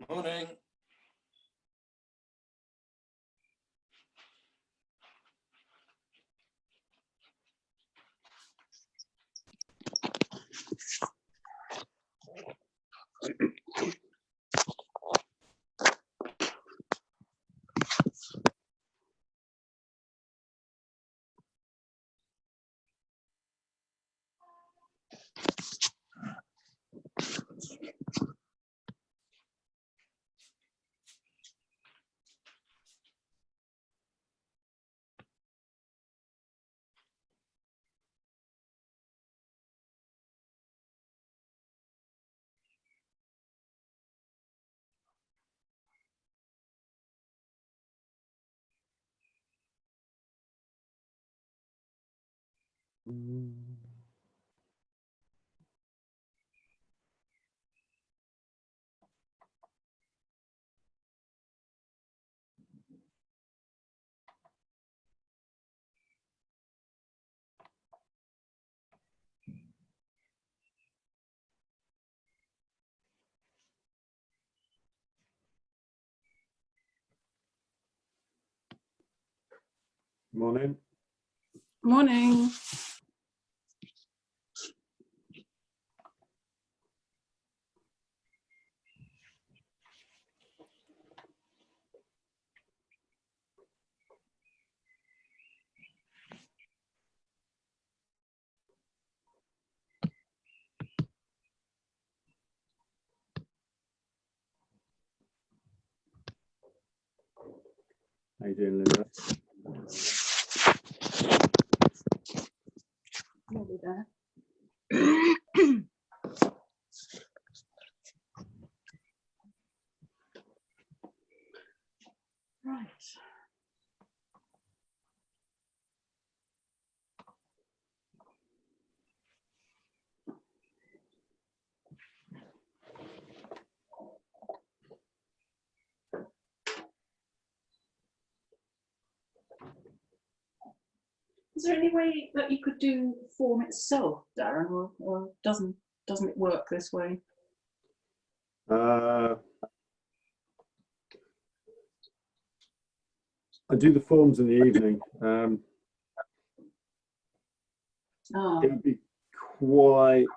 Morning. Morning. Morning. How you doing, Linda? Nearly there. Right. Is there any way that you could do form itself, Darren, or doesn't it work this way? I do the forms in the evening. It would be quite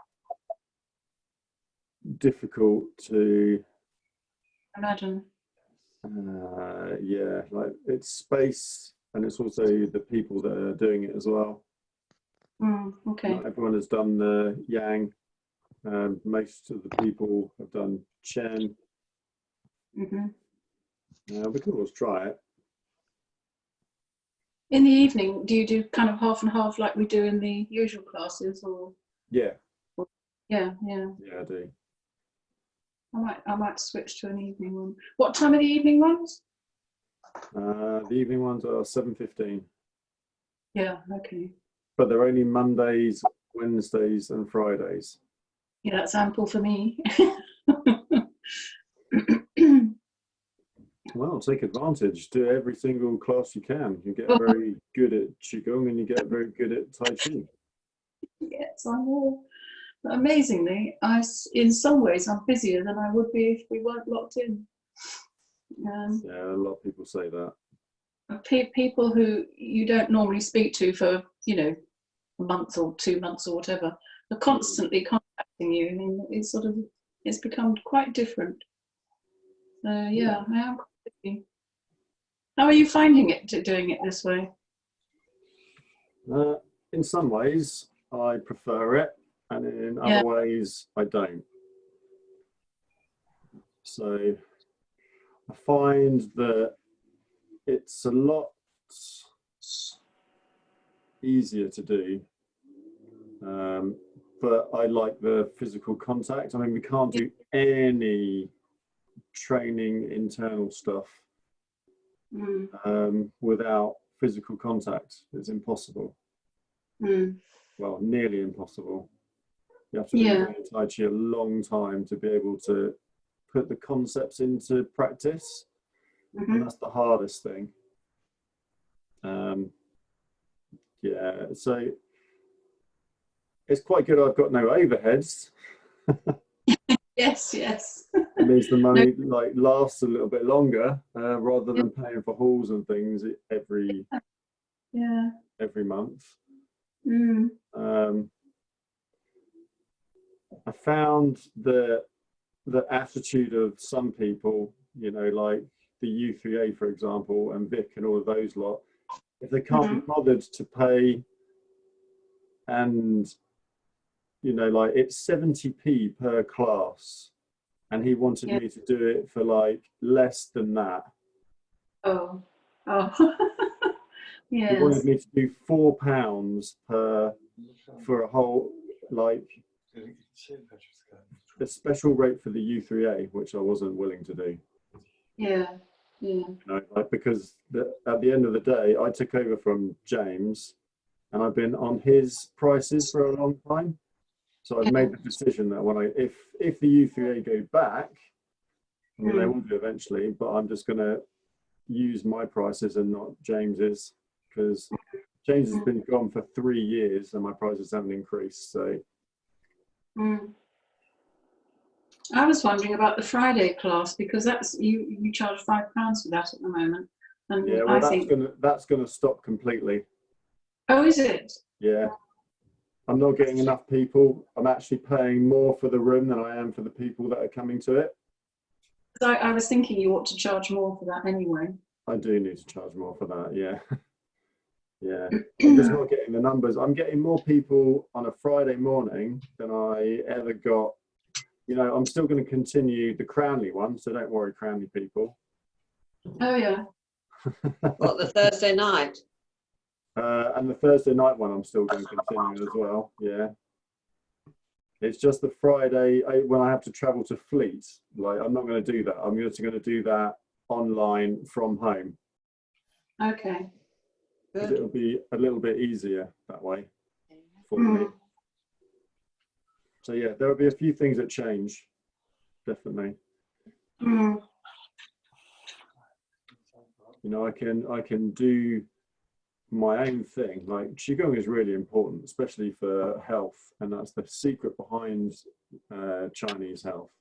difficult to Imagine. yeah, like it's space and it's also the people that are doing it as well. Okay. Not everyone has done the yang. Most of the people have done Chen. We could always try it. In the evening, do you do kind of half and half like we do in the usual classes, or? Yeah. Yeah. Yeah, I do. I might switch to an evening one. What time are the evening ones? The evening ones are 7:15. Yeah. Okay. But they're only Mondays, Wednesdays, and Fridays. Yeah, that's ample for me. Well, take advantage. Do every single class you can. You get very good at Qigong and you get very good at Tai Chi. Yes, I'm all. Amazingly, in some ways, I'm busier than I would be if we weren't locked in. Yeah, a lot of people say that. People who you don't normally speak to for, a month or 2 months or whatever, are constantly contacting you. I mean, it's become quite different. So yeah, I am quite busy. How are you finding it doing it this way? In some ways, I prefer it, and in other ways, I don't. So I find that it's a lot easier to do, but I like the physical contact. I mean, we can't do any training internal stuff without physical contact. It's impossible. Well, nearly impossible. You have to be doing Tai Chi a long time to be able to put the concepts into practice, and that's the hardest thing. Yeah, so it's quite good I've got no overheads. Yes. It means the money like lasts a little bit longer rather than paying for halls and things every month. I found the attitude of some people, you know, like the U3A, for example, and Vic and all of those lot, if they can't be bothered to pay, and, you know, like it's 70p per class, and he wanted me to do it for like less than that. Oh. He wanted me to do £4 for a whole, like, a special rate for the U3A, which I wasn't willing to do. You know, like, because at the end of the day, I took over from James, and I've been on his prices for a long time. So I've made the decision that when if the U3A go back, I mean, they will do eventually, but I'm just going to use my prices and not James's, because James has been gone for 3 years and my prices haven't increased. So. I was wondering about the Friday class, because that's you charge £5 for that at the moment, and yeah, well, that's gonna stop completely. Oh, is it? Yeah, I'm not getting enough people. I'm actually paying more for the room than I am for the people that are coming to it. So I was thinking you ought to charge more for that anyway. I do need to charge more for that. Yeah. Yeah, I'm just not getting the numbers. I'm getting more people on a Friday morning than I ever got. You know, I'm still going to continue the Cranley one, so don't worry, Cranley people. Oh, yeah. What, the Thursday night? And the Thursday night one, I'm still going to continue as well, yeah. It's just the Friday, when I have to travel to Fleet, like, I'm not going to do that. I'm just going to do that online from home. Okay. Because it'll be a little bit easier that way for me. So yeah, there will be a few things that change, definitely. You know, I can do my own thing. Like, qigong is really important, especially for health, and that's the secret behind Chinese health.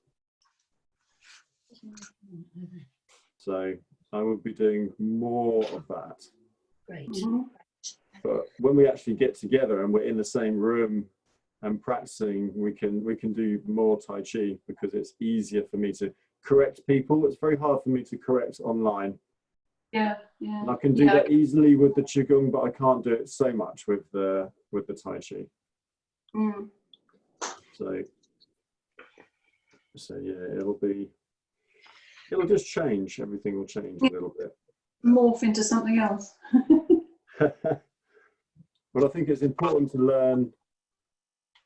So I will be doing more of that. Great. But when we actually get together and we're in the same room and practicing, we can do more Tai Chi, because it's easier for me to correct people. It's very hard for me to correct online. Yeah. And I can do that easily with the Qigong, but I can't do it so much with the Tai Chi. So yeah, it'll just change. Everything will change a little bit. Morph into something else. But I think it's important to learn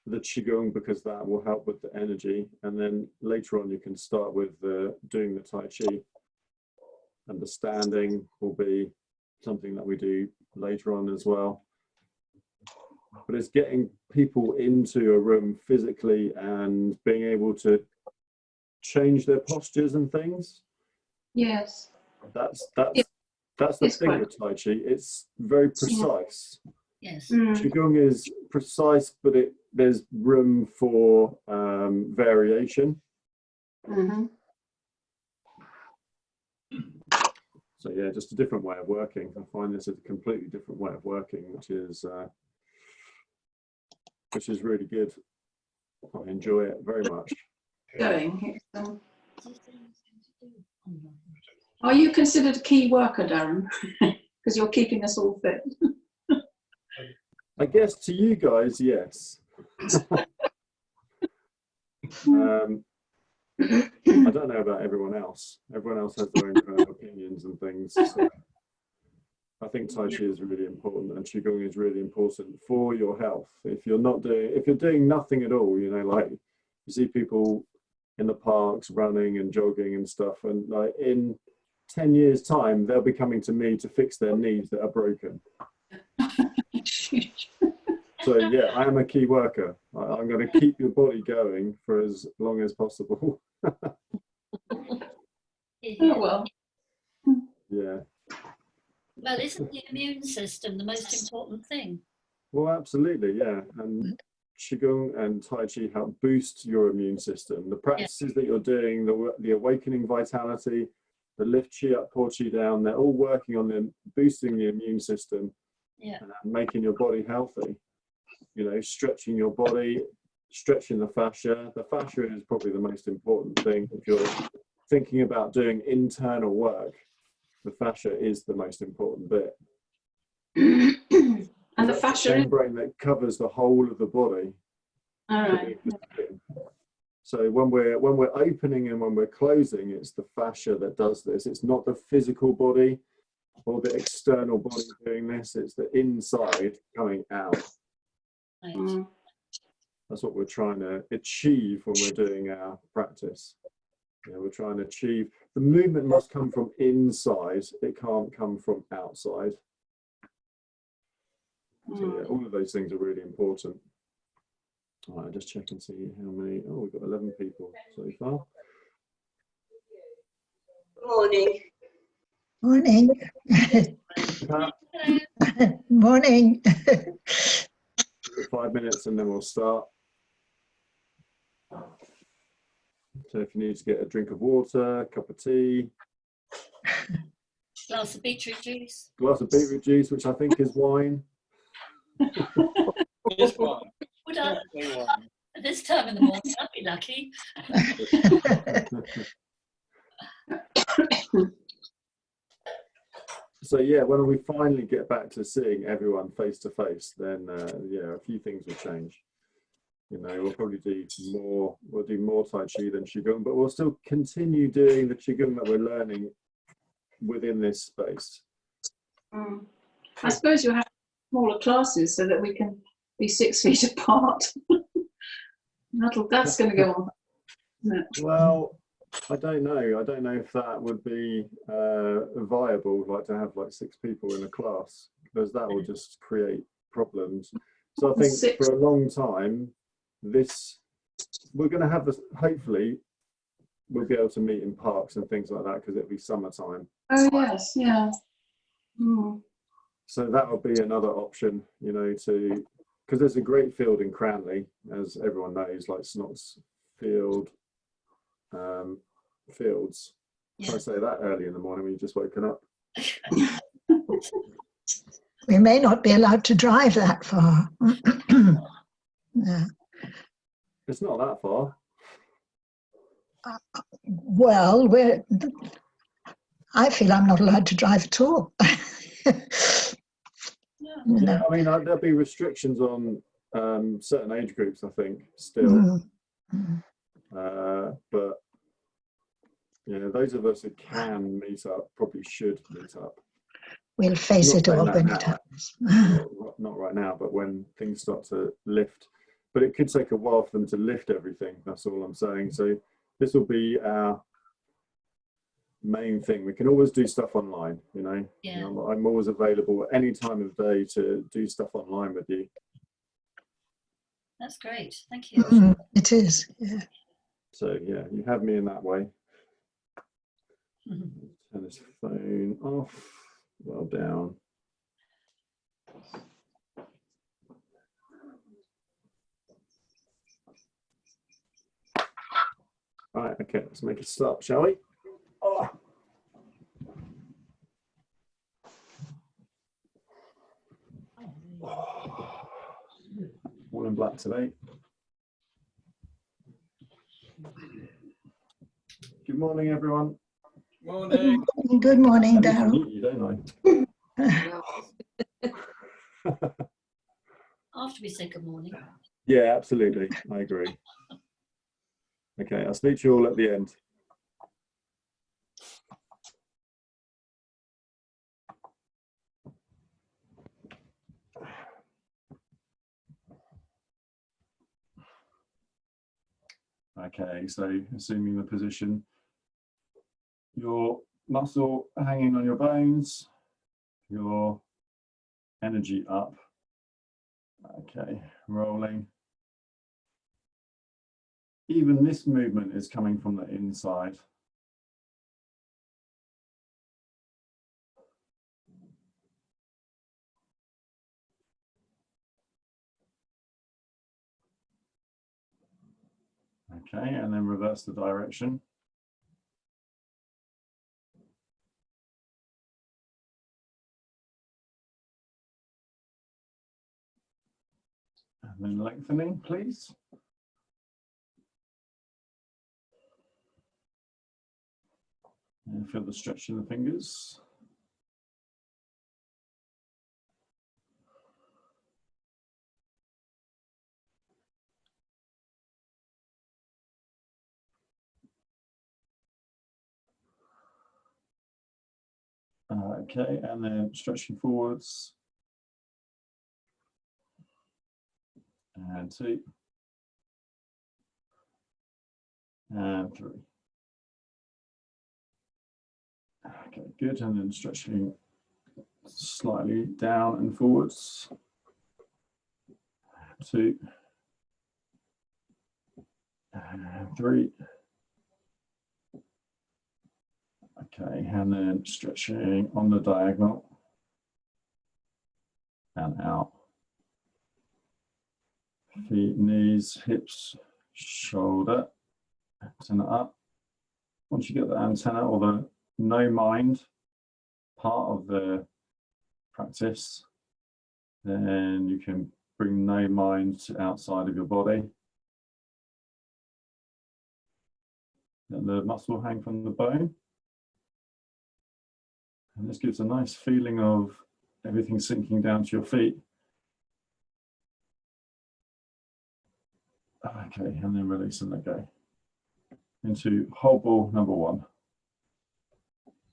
the Qigong, because that will help with the energy, and then later on you can start with doing the Tai Chi, and the standing will be something that we do later on as well. But it's getting people into a room physically and being able to change their postures and things. Yes. That's the thing with Tai Chi. It's very precise. Yes. Qigong is precise, but there's room for variation. So yeah, just a different way of working. I find this a completely different way of working, which is really good. I enjoy it very much. Are you considered a key worker, Darren? Because you're keeping us all fit. I guess to you guys, yes. I don't know about everyone else. Everyone else has their own kind of opinions and things. So I think Tai Chi is really important, and Qigong is really important for your health. If you're doing nothing at all, you know, like you see people in the parks running and jogging and stuff, and like in 10 years' time, they'll be coming to me to fix their knees that are broken. So yeah, I am a key worker. I'm going to keep your body going for as long as possible. Oh, well. Yeah. Well, isn't the immune system the most important thing? Well, absolutely, yeah. And Qigong and Tai Chi help boost your immune system. The practices that you're doing, the awakening vitality, the lift Qi up, pour Qi down, they're all working on boosting the immune system, and making your body healthy. You know, stretching your body, stretching the fascia. The fascia is probably the most important thing. If you're thinking about doing internal work, the fascia is the most important bit. And the fascia the membrane that covers the whole of the body. All right. So when we're opening and when we're closing, it's the fascia that does this. It's not the physical body or the external body doing this. It's the inside coming out. Right. That's what we're trying to achieve when we're doing our practice. You know, we're trying to achieve, the movement must come from inside. It can't come from outside. So yeah, all of those things are really important. All right, I'll just check and see how many. Oh, we've got 11 people so far. Morning. Morning. Morning. 5 minutes and then we'll start. So if you need to get a drink of water, a cup of tea, Glass of beetroot juice. glass of beetroot juice, which I think is wine. It's wine. Would I, Definitely wine. at this time in the morning, I'd be lucky. So yeah, when we finally get back to seeing everyone face to face, then yeah, a few things will change. You know, we'll probably do more. We'll do more Tai Chi than Qigong, but we'll still continue doing the Qigong that we're learning within this space. I suppose you'll have smaller classes so that we can be 6 feet apart. That's going to go on. Isn't it? Well, I don't know. I don't know if that would be viable, like to have like 6 people in a class, because that will just create problems. So I think for a long time, we're going to have this. Hopefully, we'll be able to meet in parks and things like that because it'll be summertime. Oh yes, yeah. So that would be another option, you know, because there's a great field in Cranley, as everyone knows, like Snots Field, Fields. Yeah. I say that early in the morning when you've just woken up. We may not be allowed to drive that far. Yeah. It's not that far. Well, I feel I'm not allowed to drive at all. Yeah, I mean, there'll be restrictions on certain age groups, I think, still. But you know, those of us who can meet up probably should meet up. We'll face it all when it happens. Not right now, but when things start to lift. But it could take a while for them to lift everything. That's all I'm saying. So this will be our main thing. We can always do stuff online, you know. Yeah. You know, I'm always available at any time of day to do stuff online with you. That's great. Thank you. It is. Yeah. So yeah, you have me in that way. Turn this phone off. Well down. All right, okay, let's make a start, shall we? Oh. All in black today. Good morning, everyone. Morning. Good morning, I need to Darryl. mute you, don't I? After we say good morning. Yeah, absolutely. I agree. Okay, I'll speak to you all at the end. Okay, so assuming the position, your muscle hanging on your bones, your energy up. Okay, rolling. Even this movement is coming from the inside. Okay, and then reverse the direction. And then lengthening, please. And feel the stretch in the fingers. Okay, and then stretching forwards. And 2. And 3. Okay, good. And then stretching slightly down and forwards. 2. And 3. Okay, and then stretching on the diagonal. And out. Feet, knees, hips, shoulder, antenna up. Once you get the antenna or the no mind part of the practice, then you can bring no mind to outside of your body. Let the muscle hang from the bone. And this gives a nice feeling of everything sinking down to your feet. Okay, and then release and let go. Into whole ball number 1.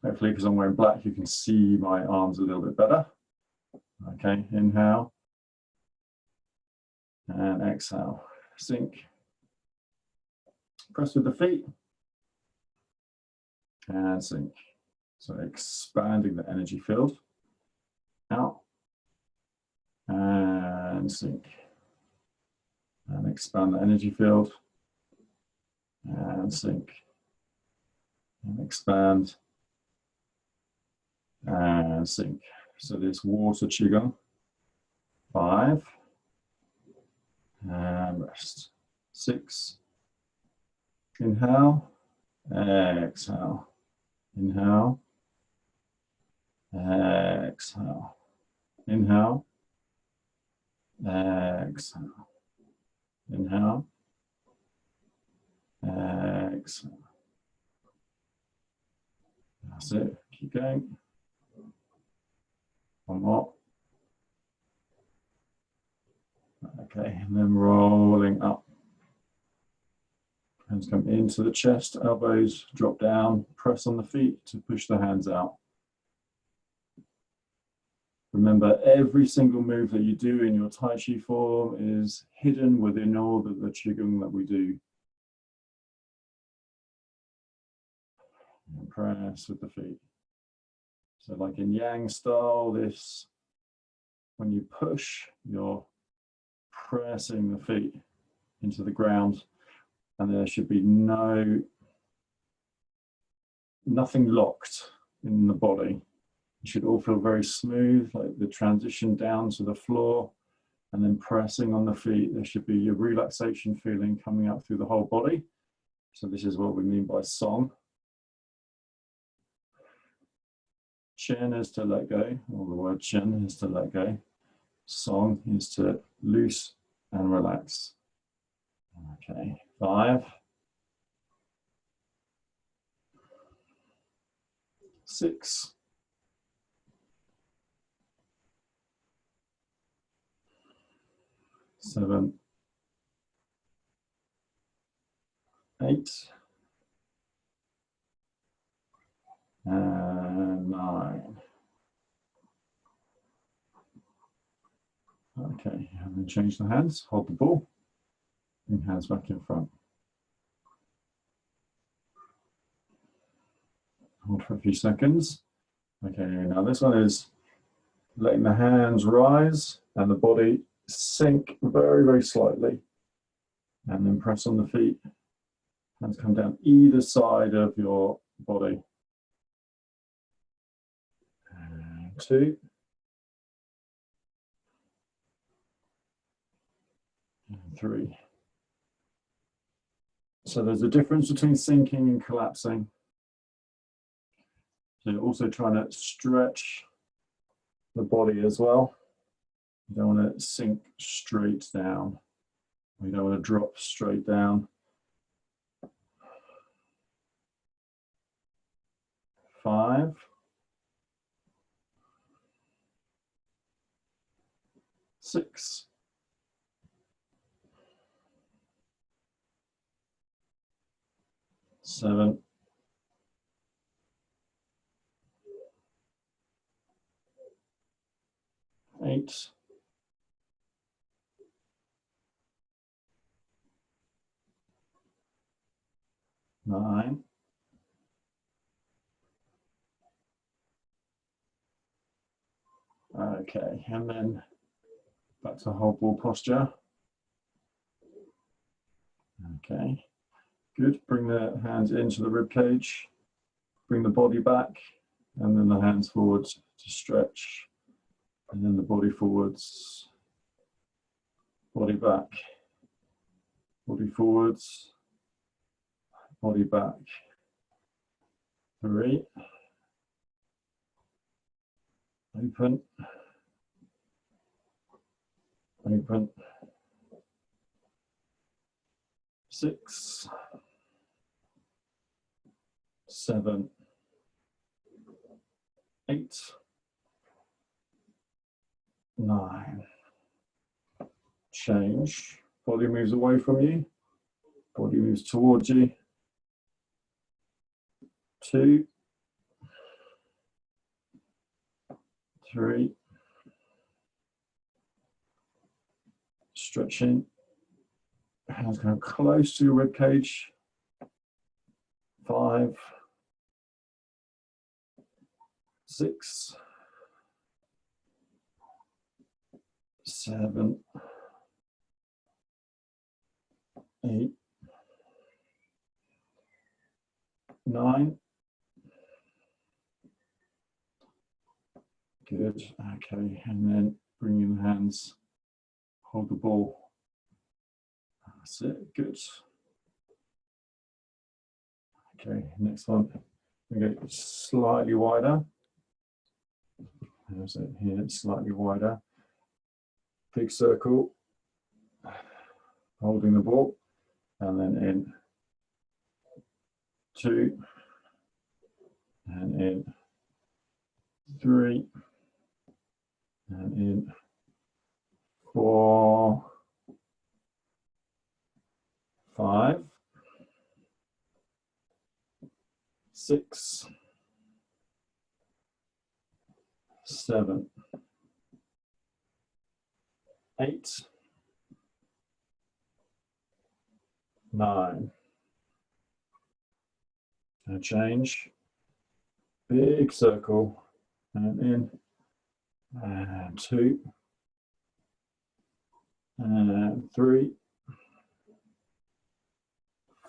Hopefully, because I'm wearing black, you can see my arms a little bit better. Okay, inhale. And exhale. Sink. Press with the feet. And sink. So expanding the energy field. Out. And sink. And expand the energy field. And sink. And expand. And sink. So this water qigong. 5. And rest. 6. Inhale. Exhale. Inhale. Exhale. Inhale. Exhale. Inhale. Exhale. That's it. Keep going. One more. Okay, and then rolling up. Hands come into the chest, elbows drop down, press on the feet to push the hands out. Remember, every single move that you do in your Tai Chi form is hidden within all the Qigong that we do. And press with the feet. So like in Yang style, this, when you push, you're pressing the feet into the ground, and there should be nothing locked in the body. It should all feel very smooth, like the transition down to the floor, and then pressing on the feet. There should be a relaxation feeling coming up through the whole body. So this is what we mean by song. Chen is to let go, or the word Chen is to let go. Song is to loose and relax. Okay, 5. 6. 7. 8. And 9. Okay, and then change the hands, hold the ball, bring hands back in front. Hold for a few seconds. Okay, now this one is letting the hands rise and the body sink very, very slightly. And then press on the feet. Hands come down either side of your body. And 2. And 3. So there's a difference between sinking and collapsing. So you're also trying to stretch the body as well. You don't want to sink straight down. You don't want to drop straight down. 5. 6. 7. 8. 9. Okay, and then back to whole ball posture. Okay, good. Bring the hands into the rib cage. Bring the body back, and then the hands forwards to stretch, and then the body forwards, body back, body forwards, body back. 3. Open, open. 6, 7, 8, 9. Change. Body moves away from you. Body moves towards you. 2, 3. Stretching. Hands going close to your rib cage. 5, 6, 7, 8, 9. Good. Okay, and then bring in the hands. Hold the ball. That's it. Good. Okay, next one. We go slightly wider. There's it here, slightly wider. Big circle. Holding the ball. And then in. 2. And in. 3. And in. 4. 5. 6. 7. 8. 9. And change. Big circle. And in. And 2. And 3.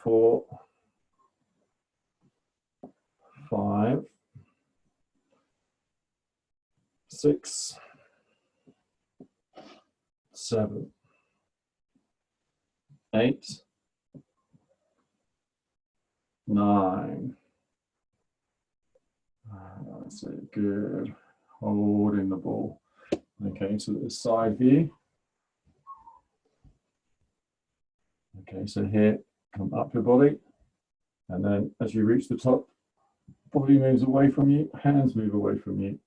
4. 5. 6. 7. 8. 9. That's it. Good. Holding the ball. Okay, so the side view. Okay, so here, come up your body. And then as you reach the top, body moves away from you, hands move away from you.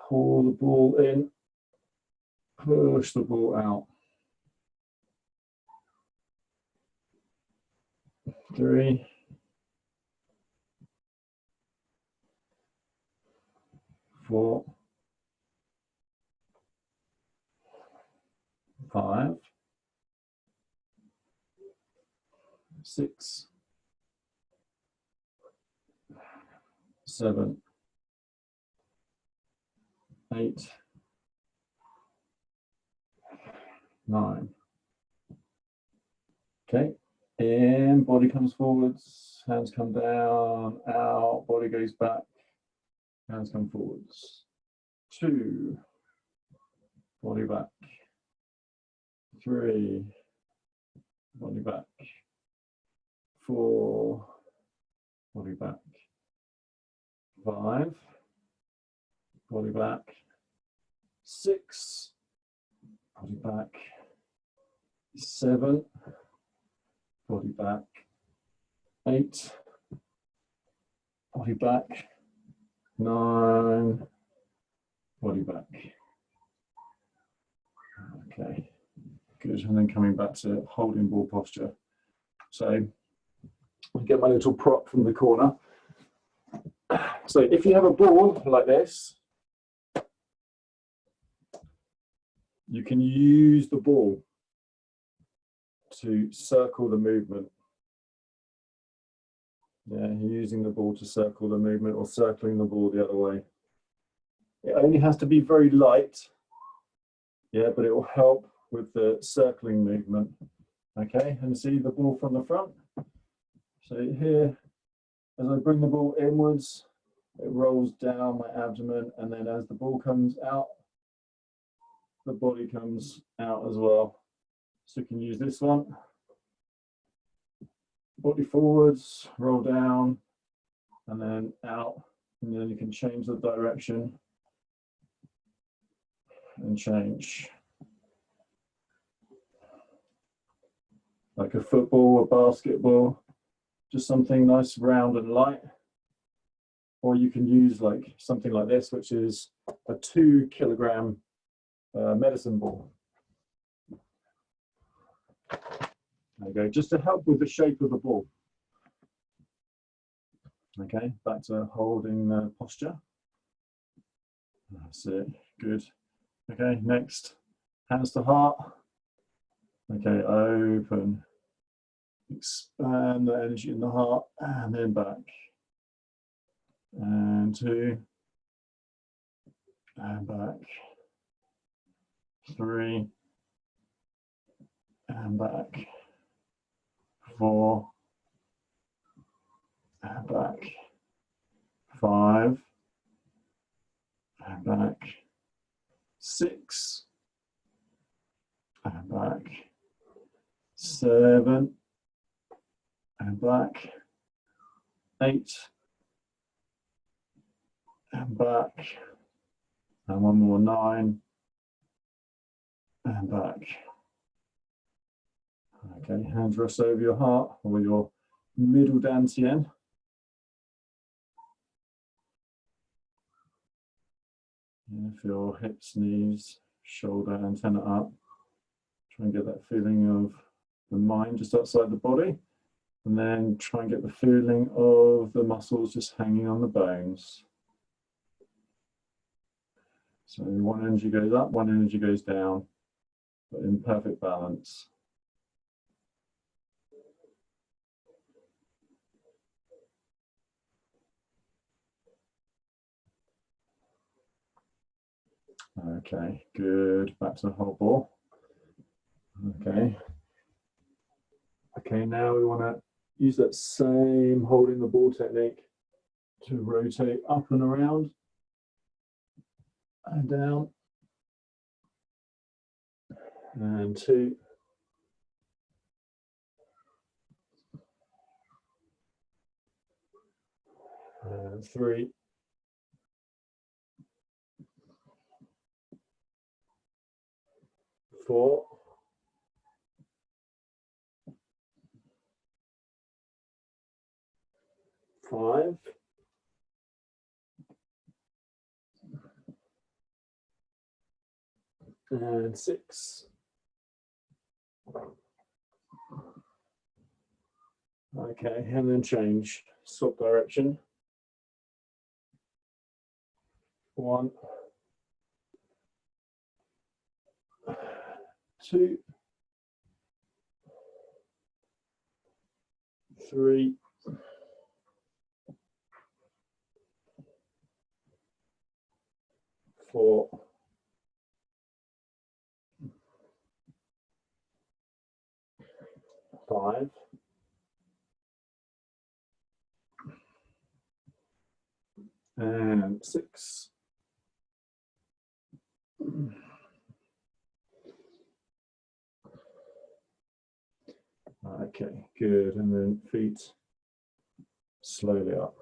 Pull the ball in, push the ball out. 3, 4, 5, 6, 7, 8, 9. Okay, in, body comes forwards, hands come down, out, body goes back, hands come forwards. 2, body back. 3, body back. 4, body back, 5, body back, 6, body back, 7, body back, 8, body back, 9, body back. Okay, good. And then coming back to holding ball posture. So I get my little prop from the corner. So if you have a ball like this, you can use the ball to circle the movement. Yeah, you're using the ball to circle the movement or circling the ball the other way. It only has to be very light, yeah, but it will help with the circling movement. Okay, and see the ball from the front. So here, as I bring the ball inwards, it rolls down my abdomen, and then as the ball comes out, the body comes out as well. So you can use this one. Body forwards, roll down, and then out. And then you can change the direction and change. Like a football or basketball, just something nice, round and light. Or you can use like something like this, which is a 2 kilogram medicine ball. There you go, just to help with the shape of the ball. Okay, back to holding the posture. That's it, good. Okay, next, hands to heart. Okay, open, expand the energy in the heart, and then back. And 2, and back. 3, and back. 4, and back. 5, and back. 6, and back. 7, and back. 8, and back. And one more, 9, and back. Okay, hands rest over your heart or your middle dantian. Feel hips, knees, shoulder, antenna up. Try and get that feeling of the mind just outside the body. And then try and get the feeling of the muscles just hanging on the bones. So one energy goes up, one energy goes down, but in perfect balance. Okay, good. Back to the whole ball. Okay. Okay, now we want to use that same holding the ball technique to rotate up and around and down. And 2. And 3. 4. 5. And 6. Okay, and then change, swap direction. 1, 2, 3, 4, 5, and 6. Okay, good. And then feet slowly up.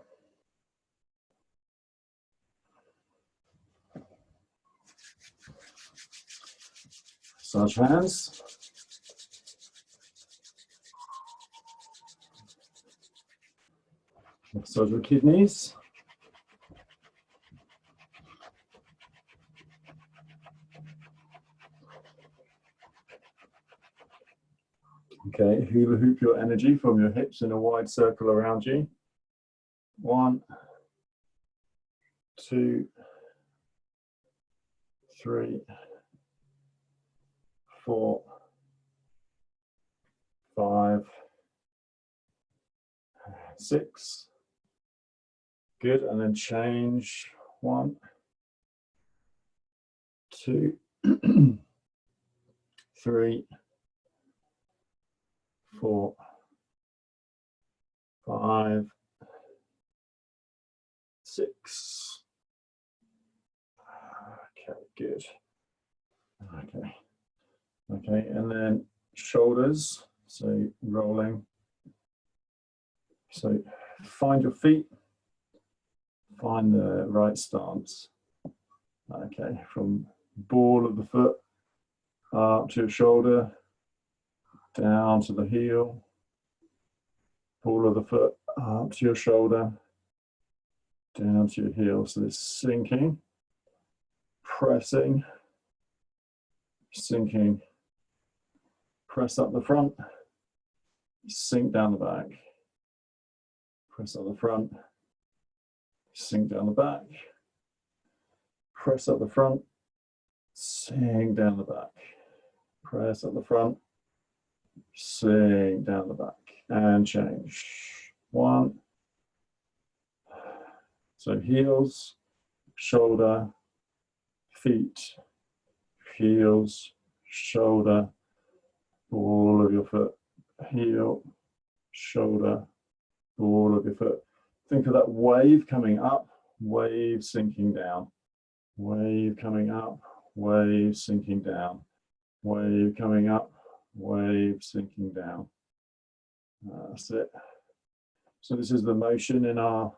Massage hands. Massage your kidneys. Okay, hula hoop your energy from your hips in a wide circle around you. 1, 2, 3, 4, 5, 6. Good, and then change. 1, 2, 3, 4, 5, 6. Okay, good. Okay. Okay, and then shoulders, so rolling. So find your feet, find the right stance. Okay, from ball of the foot up to your shoulder, down to the heel, ball of the foot up to your shoulder, down to your heel. So this sinking, pressing, sinking, press up the front, sink down the back. Press up the front, sink down the back. Press up the front, sink down the back. Press up the front, sink down the back. And change. 1. So heels, shoulder, feet, heels, shoulder, ball of your foot, heel, shoulder, ball of your foot. Think of that wave coming up, wave sinking down, wave coming up, wave sinking down, wave coming up, wave sinking down. That's it. So this is the motion in our,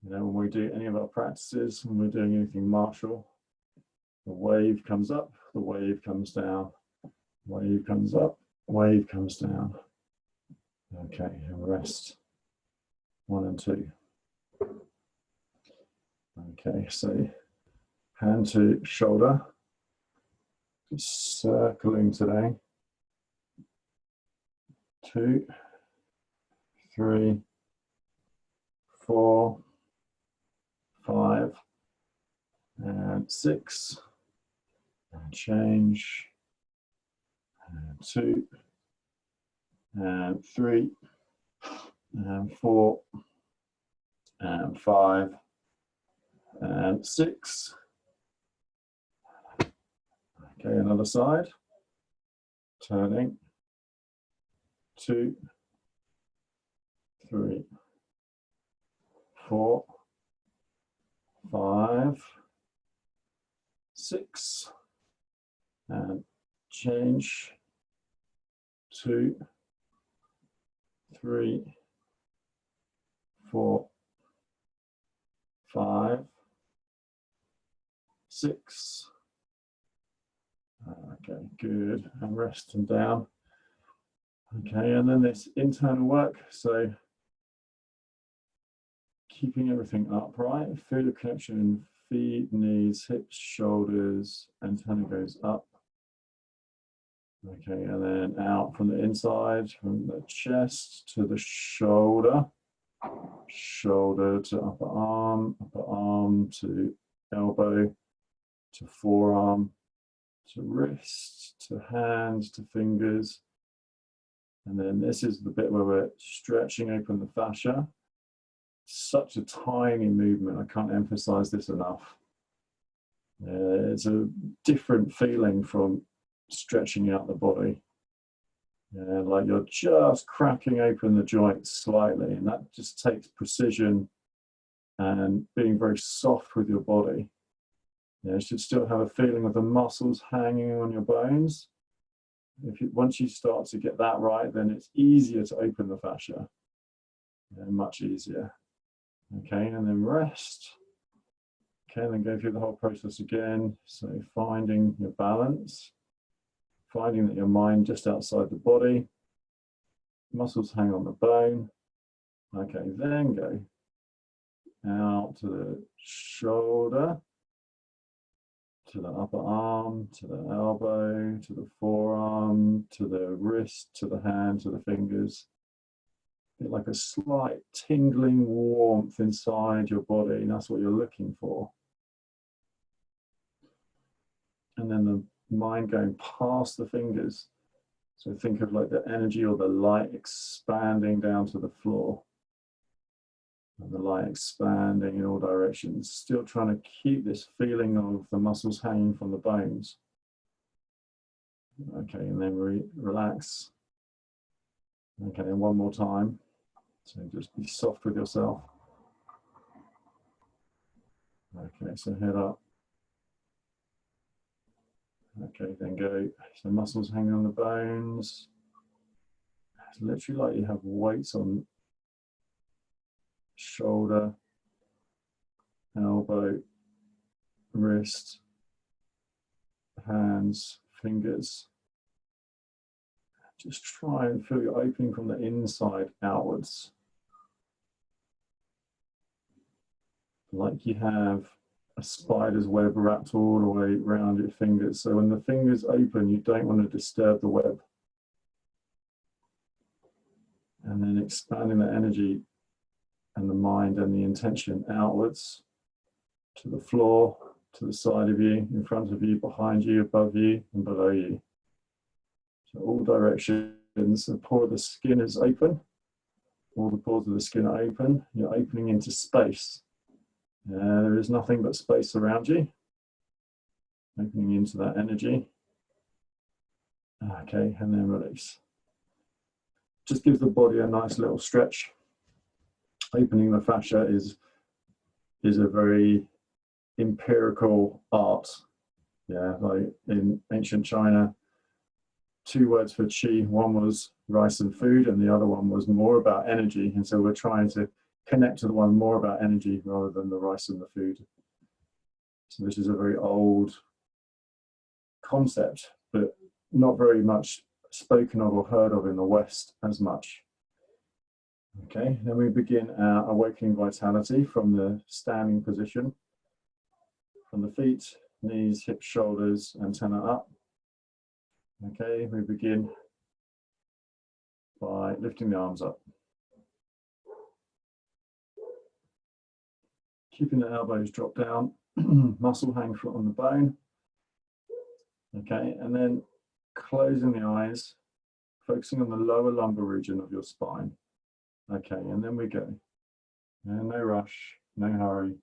when we do any of our practices, when we're doing anything martial, the wave comes up, the wave comes down, wave comes up, wave comes down. Okay, and rest. 1 and 2. Okay, so hand to shoulder, just circling today. 2, 3, 4, 5, and 6, and change, and 2, and 3, and 4, and 5, and 6. Okay, another side, turning, 2, 3, 4, 5, 6, and change, 2, 3, 4, 5, 6. Okay, good, and rest and down. Okay, and then this internal work, so keeping everything upright, feel the connection in feet, knees, hips, shoulders, antenna goes up. Okay, and then out from the inside, from the chest to the shoulder, shoulder to upper arm to elbow, to forearm, to wrist, to hand, to fingers. And then this is the bit where we're stretching open the fascia. Such a tiny movement, I can't emphasize this enough. It's a different feeling from stretching out the body. Like you're just cracking open the joints slightly, and that just takes precision and being very soft with your body. You should still have a feeling of the muscles hanging on your bones, Once you start to get that right, then it's easier to open the fascia. Much easier. Okay, and then rest. Okay, and then go through the whole process again. So finding your balance, finding that your mind just outside the body, muscles hang on the bone. Okay, then go out to the shoulder, to the upper arm, to the elbow, to the forearm, to the wrist, to the hand, to the fingers. Like a slight tingling warmth inside your body, and that's what you're looking for. And then the mind going past the fingers. So think of like the energy or the light expanding down to the floor. And the light expanding in all directions, still trying to keep this feeling of the muscles hanging from the bones. Okay, and then relax. Okay, and one more time. So just be soft with yourself. Okay, so head up. Okay, then go. So muscles hanging on the bones. It's literally like you have weights on shoulder, elbow, wrist, hands, fingers. Just try and feel your opening from the inside outwards. Like you have a spider's web wrapped all the way around your fingers. So when the fingers open, you don't want to disturb the web. And then expanding the energy and the mind and the intention outwards to the floor, to the side of you, in front of you, behind you, above you, and below you. So all directions. The pore of the skin is open. All the pores of the skin are open. You're opening into space. There is nothing but space around you. Opening into that energy. Okay, and then release. Just gives the body a nice little stretch. Opening the fascia is a very empirical art. Yeah, like in ancient China, 2 words for qi. One was rice and food, and the other one was more about energy. And so we're trying to connect to the one more about energy rather than the rice and the food. So this is a very old concept, but not very much spoken of or heard of in the West as much. Okay, then we begin our awakening vitality from the standing position, from the feet, knees, hips, shoulders, antenna up. Okay, we begin by lifting the arms up. Keeping the elbows drop down, muscle hang flat on the bone. Okay, and then closing the eyes, focusing on the lower lumbar region of your spine. Okay, and then we go. And no rush, no hurry,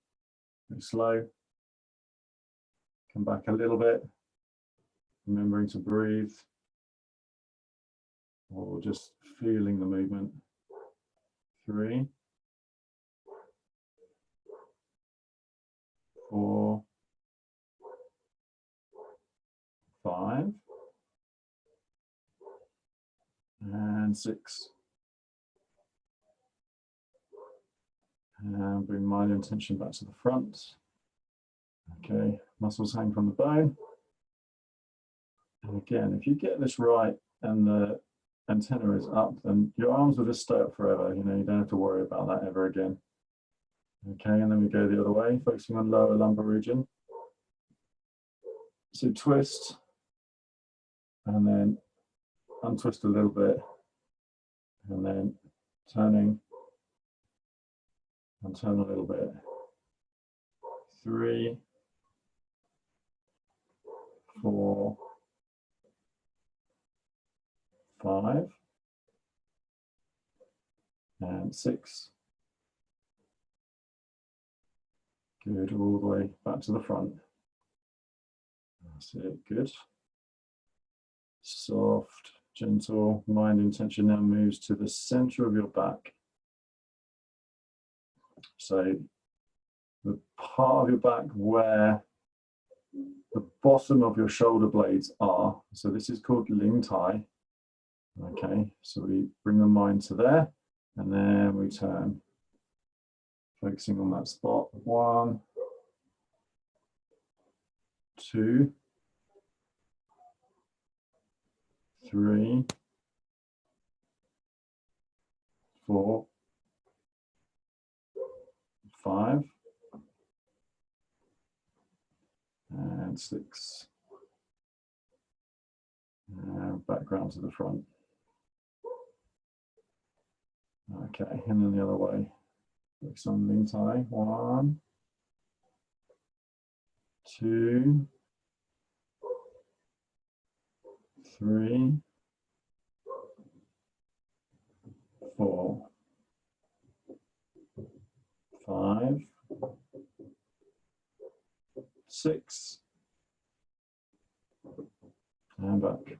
go slow. Come back a little bit, remembering to breathe, or just feeling the movement. 3, 4, 5, and 6. And bring mind and intention back to the front. Okay, muscles hang from the bone. And again, if you get this right and the antenna is up, then your arms will just stay up forever. You know, you don't have to worry about that ever again. Okay, and then we go the other way, focusing on lower lumbar region. So twist, and then untwist a little bit, and then turning, and turn a little bit. 3, 4, 5, and 6. Good, all the way back to the front. That's it, good. Soft, gentle, mind intention now moves to the center of your back. So the part of your back where the bottom of your shoulder blades are. So this is called ling tai. Okay, so we bring the mind to there, and then we turn, focusing on that spot. 1, 2, 3, 4, 5, and 6. And back round to the front. Okay, and then the other way. Focus on ling tai. 1, 2, 3, 4, 5, 6, and back.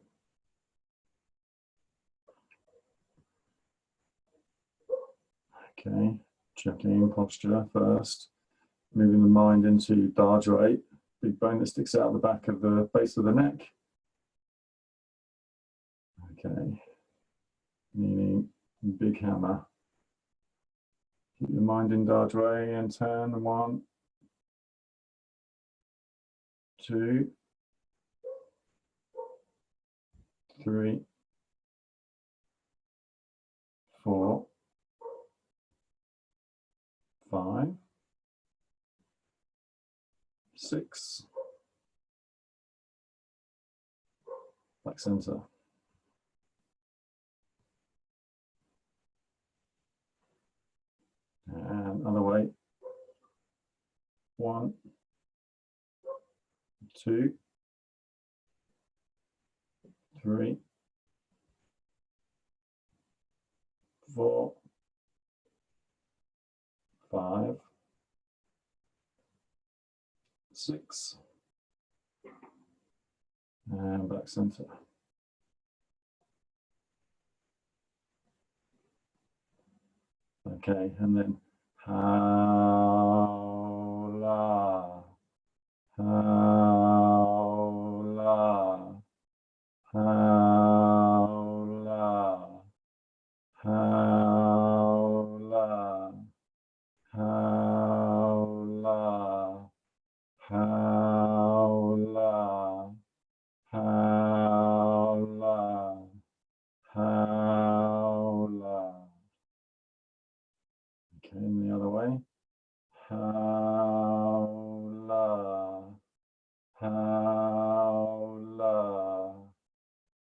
Okay, checking posture first, moving the mind into dajue, big bone that sticks out the back of the base of the neck. Okay, meaning big hammer. Keep your mind in dajue and turn. 1, 2, 3, 4, 5, 6, back center. And other way. 1, 2, 3, 4, 5, 6, and back center. Okay, and then howla, howla, howla, howla, howla, howla, howla, howla. Okay, and the other way. Howla, howla,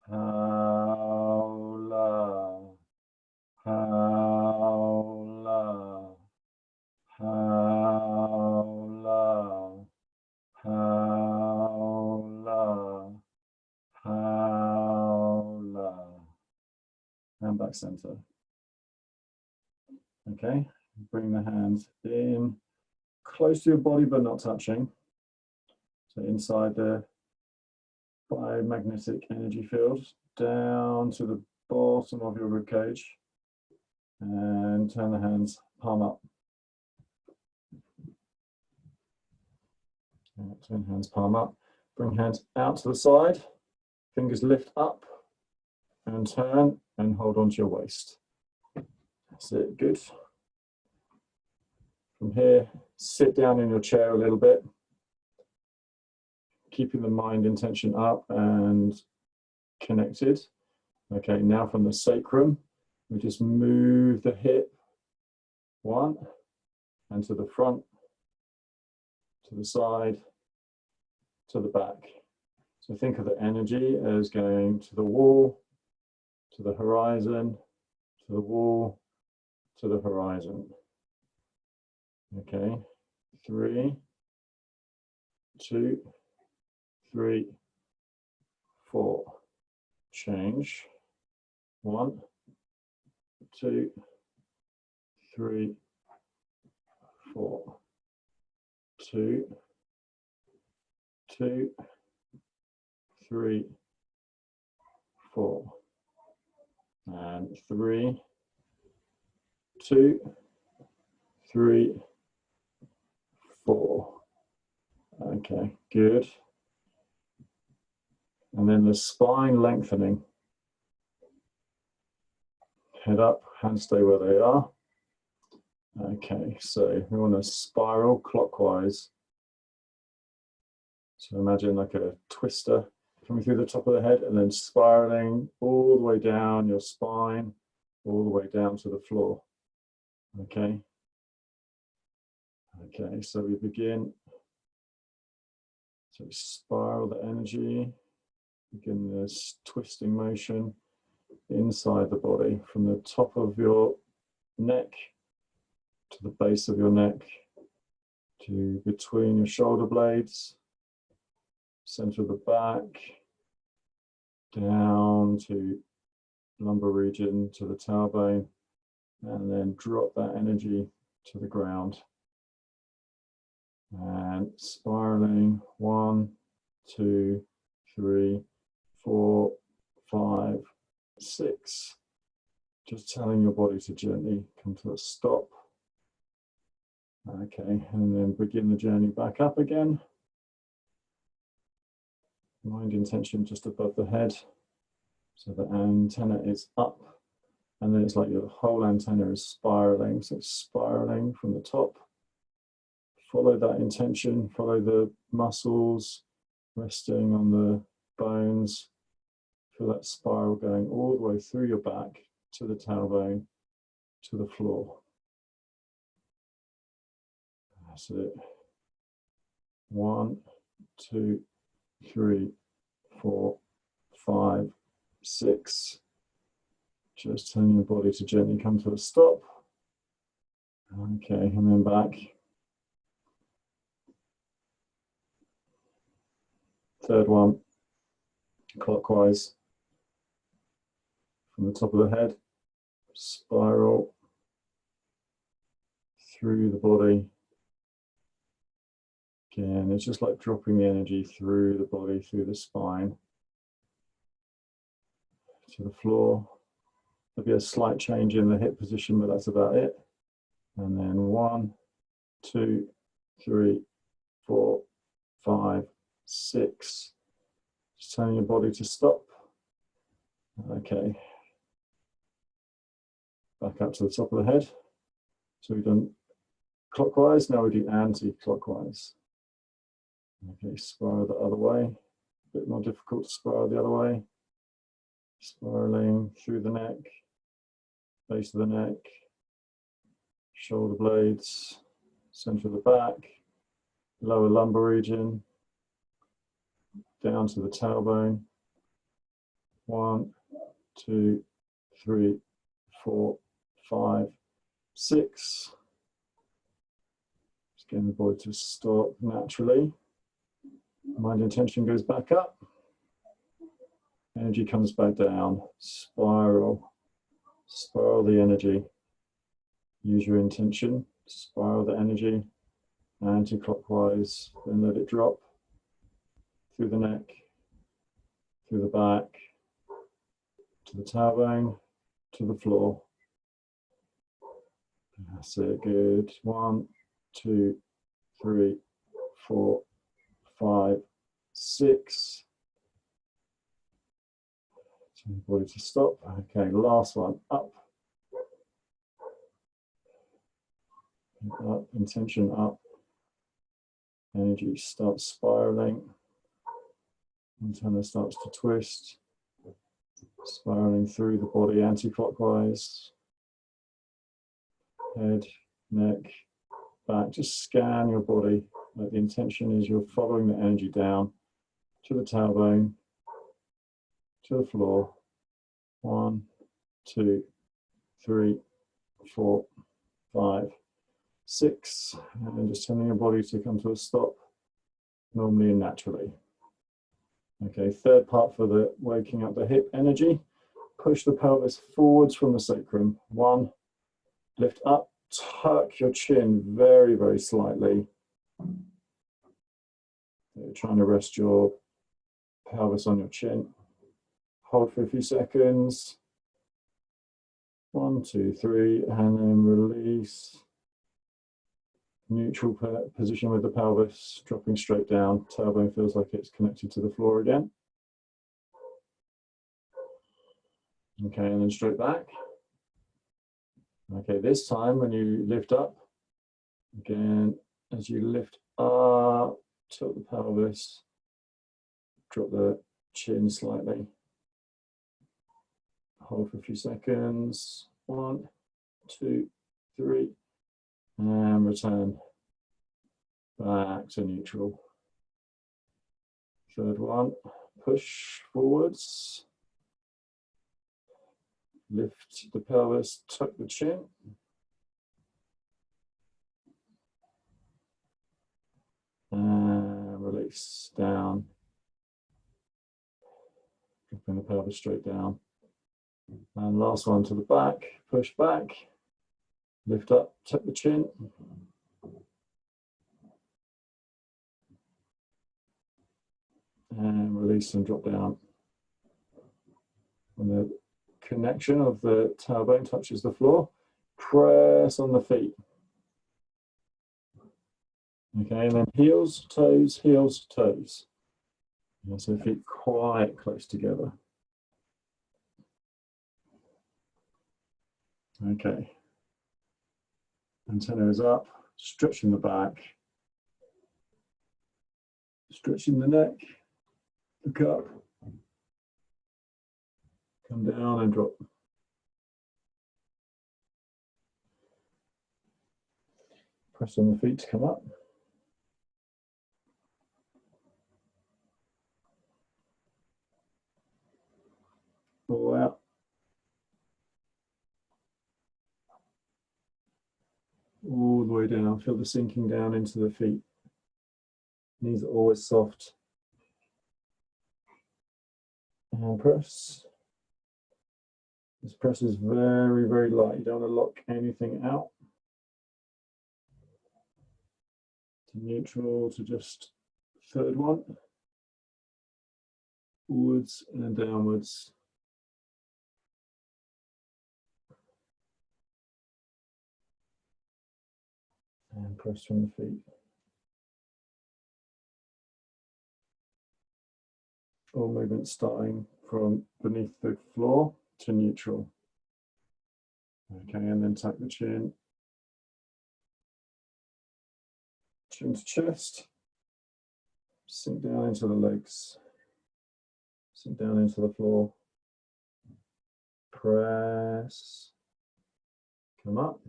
howla, howla, howla, howla, howla. And back center. Okay, bring the hands in, close to your body but not touching. So inside the biomagnetic energy field, down to the bottom of your rib cage, and turn the hands palm up. Turn hands palm up, bring hands out to the side, fingers lift up and turn and hold onto your waist. That's it, good. From here, sit down in your chair a little bit, keeping the mind intention up and connected. Okay, now from the sacrum, we just move the hip, 1, and to the front, to the side, to the back. So think of the energy as going to the wall, to the horizon, to the wall, to the horizon. Okay, 3, 2, 3, 4. Change. 1, 2, 3, 4. 2, 2, 3, 4. And 3, 2, 3, 4. Okay, good. And then the spine lengthening. Head up, hands stay where they are. Okay, so we want to spiral clockwise. So imagine like a twister coming through the top of the head and then spiraling all the way down your spine, all the way down to the floor. Okay. Okay, so we begin. So spiral the energy, begin this twisting motion inside the body from the top of your neck to the base of your neck, to between your shoulder blades, center of the back, down to lumbar region, to the tailbone, and then drop that energy to the ground. And spiraling 1, 2, 3, 4, 5, 6. Just telling your body to gently come to a stop. Okay, and then begin the journey back up again. Mind intention just above the head. So the antenna is up. And then it's like your whole antenna is spiraling. So it's spiraling from the top. Follow that intention, follow the muscles resting on the bones. Feel that spiral going all the way through your back to the tailbone, to the floor. That's it. 1, 2, 3, 4, 5, 6. Just telling your body to gently come to a stop. Okay, and then back. Third one, clockwise. From the top of the head, spiral through the body. Again, it's just like dropping the energy through the body, through the spine, to the floor. There'll be a slight change in the hip position, but that's about it. And then 1, 2, 3, 4, 5, 6. Just telling your body to stop. Okay. Back up to the top of the head. So we've done clockwise, now we do anti-clockwise. Okay, spiral the other way. A bit more difficult to spiral the other way. Spiraling through the neck, base of the neck, shoulder blades, center of the back, lower lumbar region, down to the tailbone. 1, 2, 3, 4, 5, 6. Just getting the body to stop naturally. Mind intention goes back up. Energy comes back down. Spiral. Spiral the energy. Use your intention. Spiral the energy. Anti-clockwise. Then let it drop. Through the neck. Through the back. To the tailbone. To the floor. That's it. Good. 1, 2, 3, 4, 5, 6. Tell your body to stop. Okay, last one. Up. Up. Intention up. Energy starts spiraling. Antenna starts to twist. Spiraling through the body anti-clockwise. Head, neck, back. Just scan your body. Like the intention is you're following the energy down to the tailbone, to the floor. 1, 2, 3, 4, 5, 6. And then just telling your body to come to a stop, normally and naturally. Okay, third part for the waking up the hip energy. Push the pelvis forwards from the sacrum. 1, lift up, tuck your chin very, very slightly. You're trying to rest your pelvis on your chin. Hold for a few seconds. 1, 2, 3, and then release. Neutral position with the pelvis, dropping straight down. Tailbone feels like it's connected to the floor again. Okay, and then straight back. Okay, this time when you lift up, again, as you lift up, tilt the pelvis, drop the chin slightly. Hold for a few seconds. 1, 2, 3, and return back to neutral. Third one, push forwards. Lift the pelvis, tuck the chin. And release down. Dropping the pelvis straight down. And last one to the back, push back. Lift up, tuck the chin. And release and drop down. When the connection of the tailbone touches the floor, press on the feet. Okay, and then heels, toes, toes. And so feet quite close together. Okay. Antenna is up, stretching the back, stretching the neck, look up, come down and drop. Press on the feet to come up. Pull out. All the way down, feel the sinking down into the feet. Knees are always soft. And press. This press is very, very light. You don't want to lock anything out. To neutral, to just third one. Forwards and downwards. And press from the feet. All movements starting from beneath the floor to neutral. Okay, and then tuck the chin. Chin to chest. Sink down into the legs. Sink down into the floor. Press. Come up.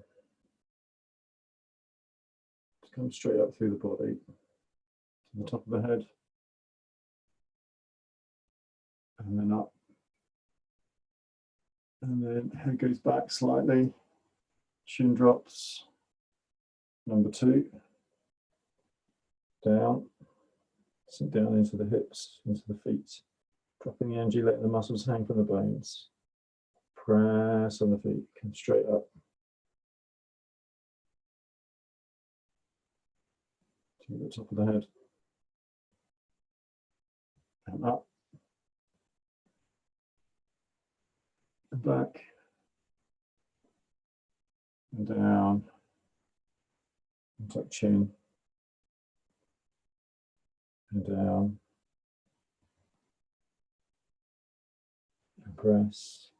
Just come straight up through the body. To the top of the head. And then up. And then head goes back slightly. Chin drops. Number 2. Down. Sink down into the hips, into the feet. Dropping the energy, letting the muscles hang from the bones. Press on the feet, come straight up. To the top of the head. And up. And back. And down. And tuck chin. And down. And press.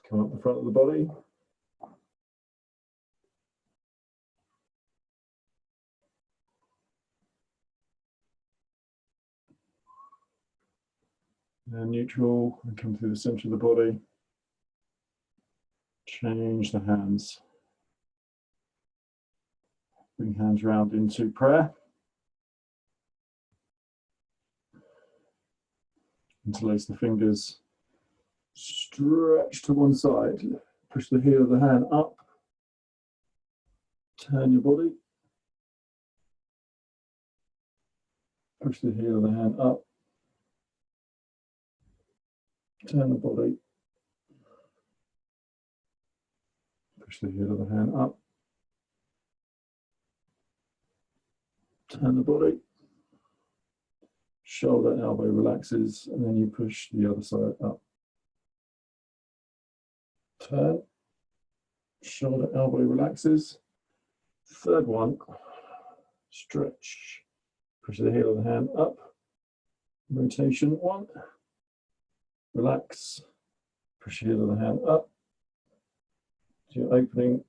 Come up the front of the body. And neutral, and come through the center of the body. Change the hands. Bring hands round into prayer. Interlace the fingers. Stretch to one side. Push the heel of the hand up. Turn your body. Push the heel of the hand up. Turn the body. Push the heel of the hand up. Turn the body. Shoulder, elbow relaxes, and then you push the other side up. Turn. Shoulder, elbow relaxes. Third one. Stretch. Push the heel of the hand up. rotation 1. Relax. Push the other hand up. So you're opening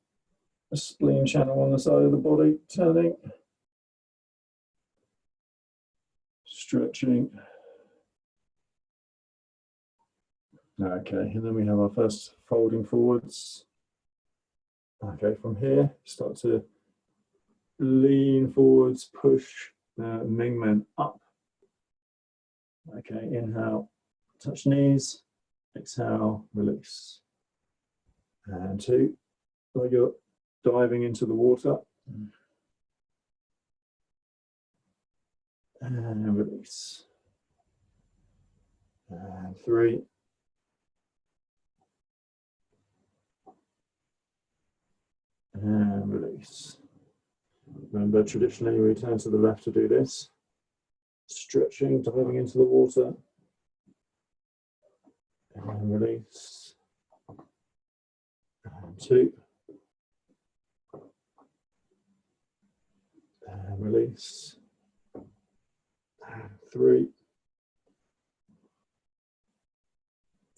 a spleen channel on the side of the body, turning, stretching. Okay, and then we have our first folding forwards. Okay, from here, start to lean forwards, push Ming Men up. Okay, inhale, touch knees, exhale, release. And 2, like you're diving into the water. And release. And 3. And release. Remember, traditionally we turn to the left to do this. Stretching, diving into the water. And release. And 2. And release. And 3.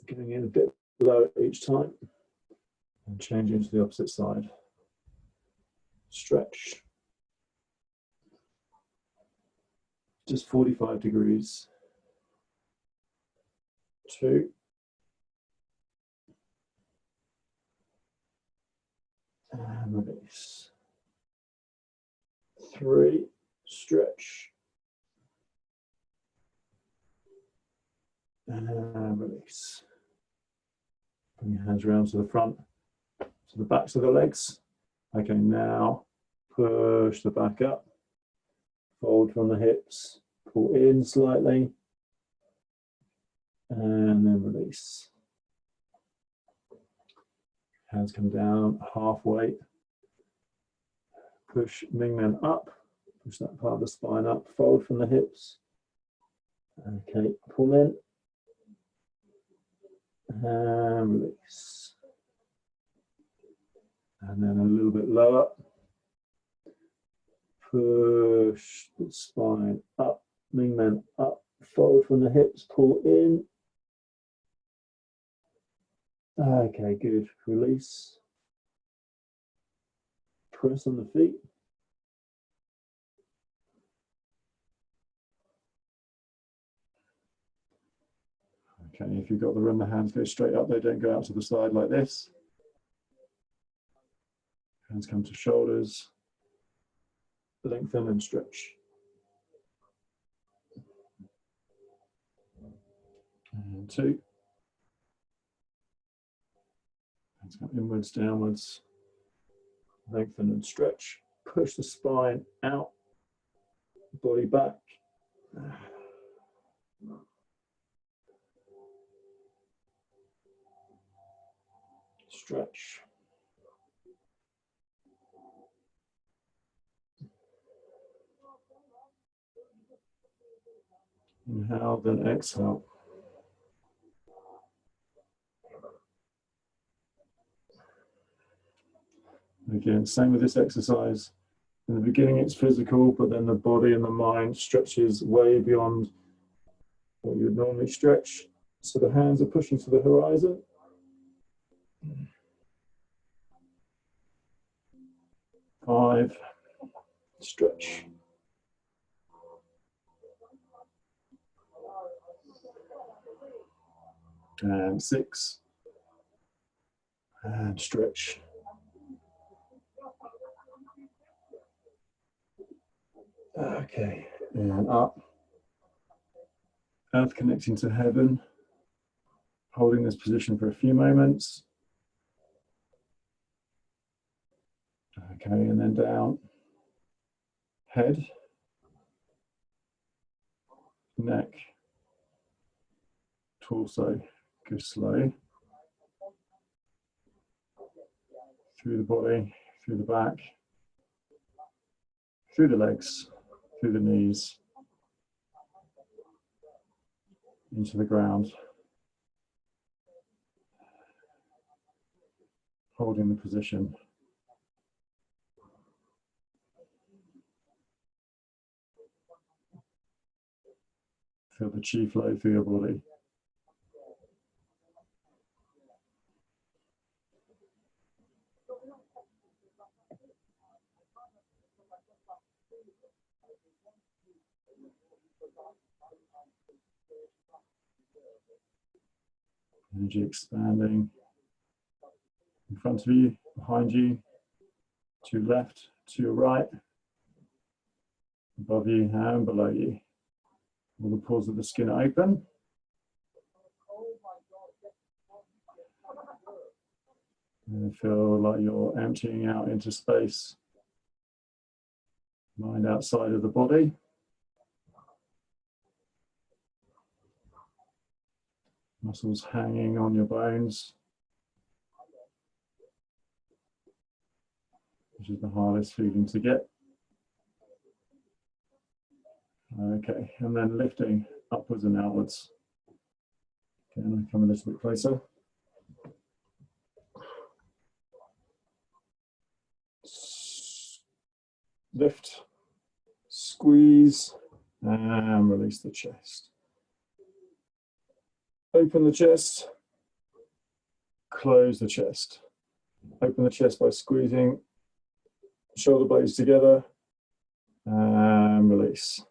Going in a bit low each time. And changing to the opposite side. Stretch. Just 45 degrees. 2. And release. 3. Stretch. And release. Bring your hands around to the front, to the backs of the legs. Okay, now push the back up. Fold from the hips. Pull in slightly. And then release. Hands come down halfway. Push Ming Men up. Push that part of the spine up. Fold from the hips. Okay, pull in. And release. And then a little bit lower. Push the spine up. Ming Men up. Fold from the hips. Pull in. Okay, good. Release. Press on the feet. Okay, if you've got the room, the hands go straight up. They don't go out to the side like this. Hands come to shoulders. Lengthen and stretch. And 2. Hands come inwards, downwards. Lengthen and stretch. Push the spine out. Body back. Stretch. Inhale, then exhale. Again, same with this exercise. In the beginning it's physical, but then the body and the mind stretches way beyond what you would normally stretch. So the hands are pushing to the horizon. Five, stretch. And 6, and stretch. Okay, and up. Earth connecting to heaven. Holding this position for a few moments. Okay, and then down. Head. Neck. Torso. Go slow. Through the body, through the back, through the legs, through the knees, into the ground. Holding the position. Feel the chi flow through your body. Energy expanding in front of you, behind you, to your left, to your right, above you and below you. All the pores of the skin are open. And feel like you're emptying out into space. Mind outside of the body. Muscles hanging on your bones, which is the hardest feeling to get. Okay, and then lifting upwards and outwards. Okay, and I come a little bit closer. Lift, squeeze, and release the chest. Open the chest, close the chest. Open the chest by squeezing shoulder blades together and release.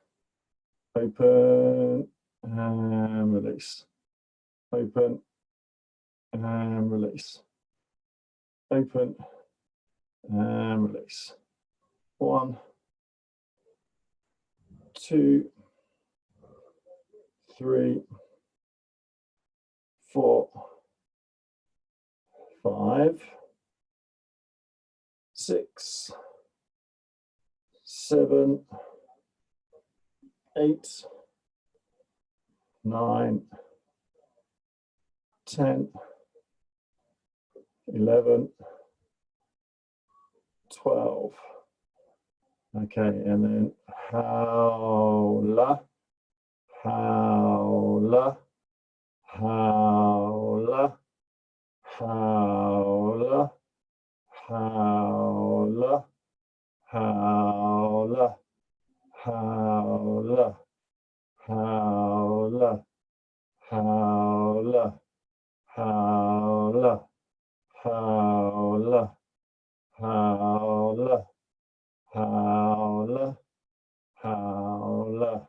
Open and release. Open and release. Open and release. 1, 2, 3, 4, 5, 6, 7, 8, 9, 10, 11, 12. Okay, and then howla, howla, howla, howla, howla, howla, howla, howla, howla, howla, howla, howla, howla, howla.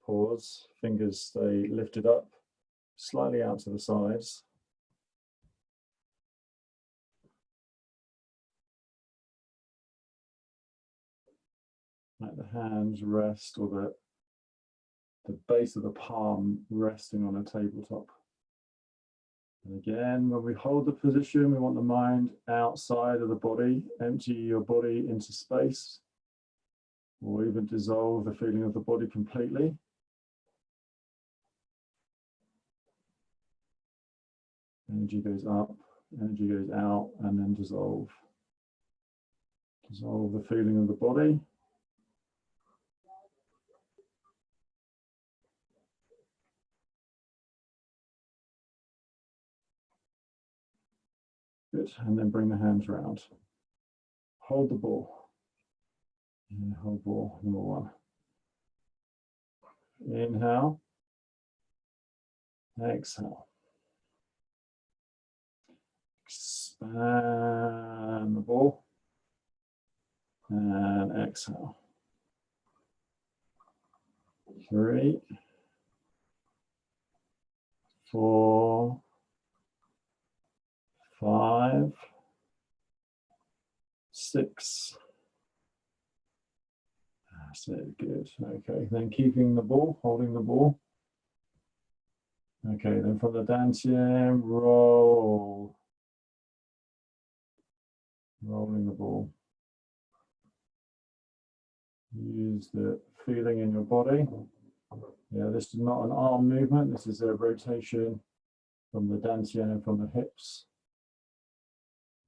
Pause, fingers stay lifted up, slightly out to the sides. Let the hands rest, or the base of the palm resting on a tabletop. And again, when we hold the position, we want the mind outside of the body. Empty your body into space, or even dissolve the feeling of the body completely. Energy goes up, energy goes out, and then dissolve. Dissolve the feeling of the body. Good, and then bring the hands round. Hold the ball. And hold ball, number 1. Inhale. Exhale. Expand the ball. And exhale. 3, 4, 5, 6. That's it, good. Okay, then keeping the ball, holding the ball. Okay, then from the dantian, roll. Rolling the ball. Use the feeling in your body. Yeah, this is not an arm movement. This is a rotation from the dantian and from the hips.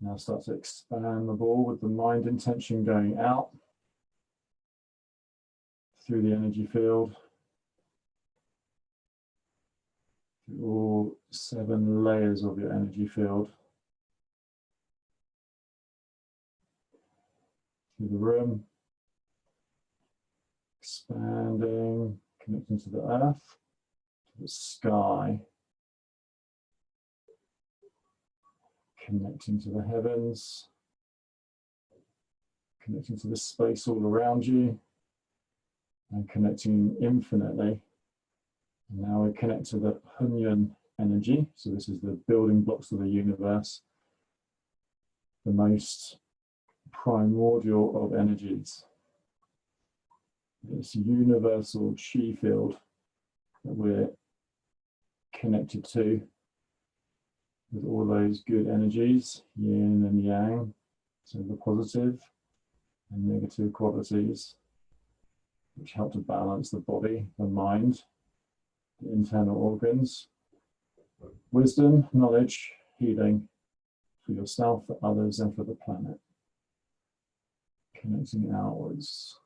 Now start to expand the ball with the mind intention going out through the energy field, through all 7 layers of your energy field, through the room, Expanding, connecting to the earth, to the sky, connecting to the heavens, connecting to the space all around you, and connecting infinitely. And now we connect to the Hunyan energy. So this is the building blocks of the universe, the most primordial of energies. This universal chi field that we're connected to with all those good energies, yin and yang, so the positive and negative qualities, which help to balance the body, the mind, the internal organs. Wisdom, knowledge, healing for yourself, for others, and for the planet. Connecting outwards.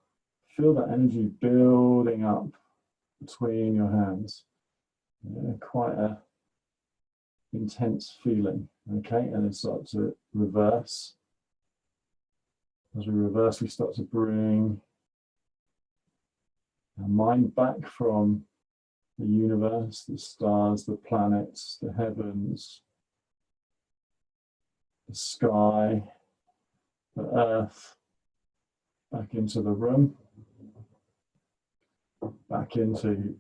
Feel that energy building up between your hands. Yeah, quite a intense feeling, okay? And then start to reverse. As we reverse, we start to bring our mind back from the universe, the stars, the planets, the heavens, the sky, the earth, back into the room, back into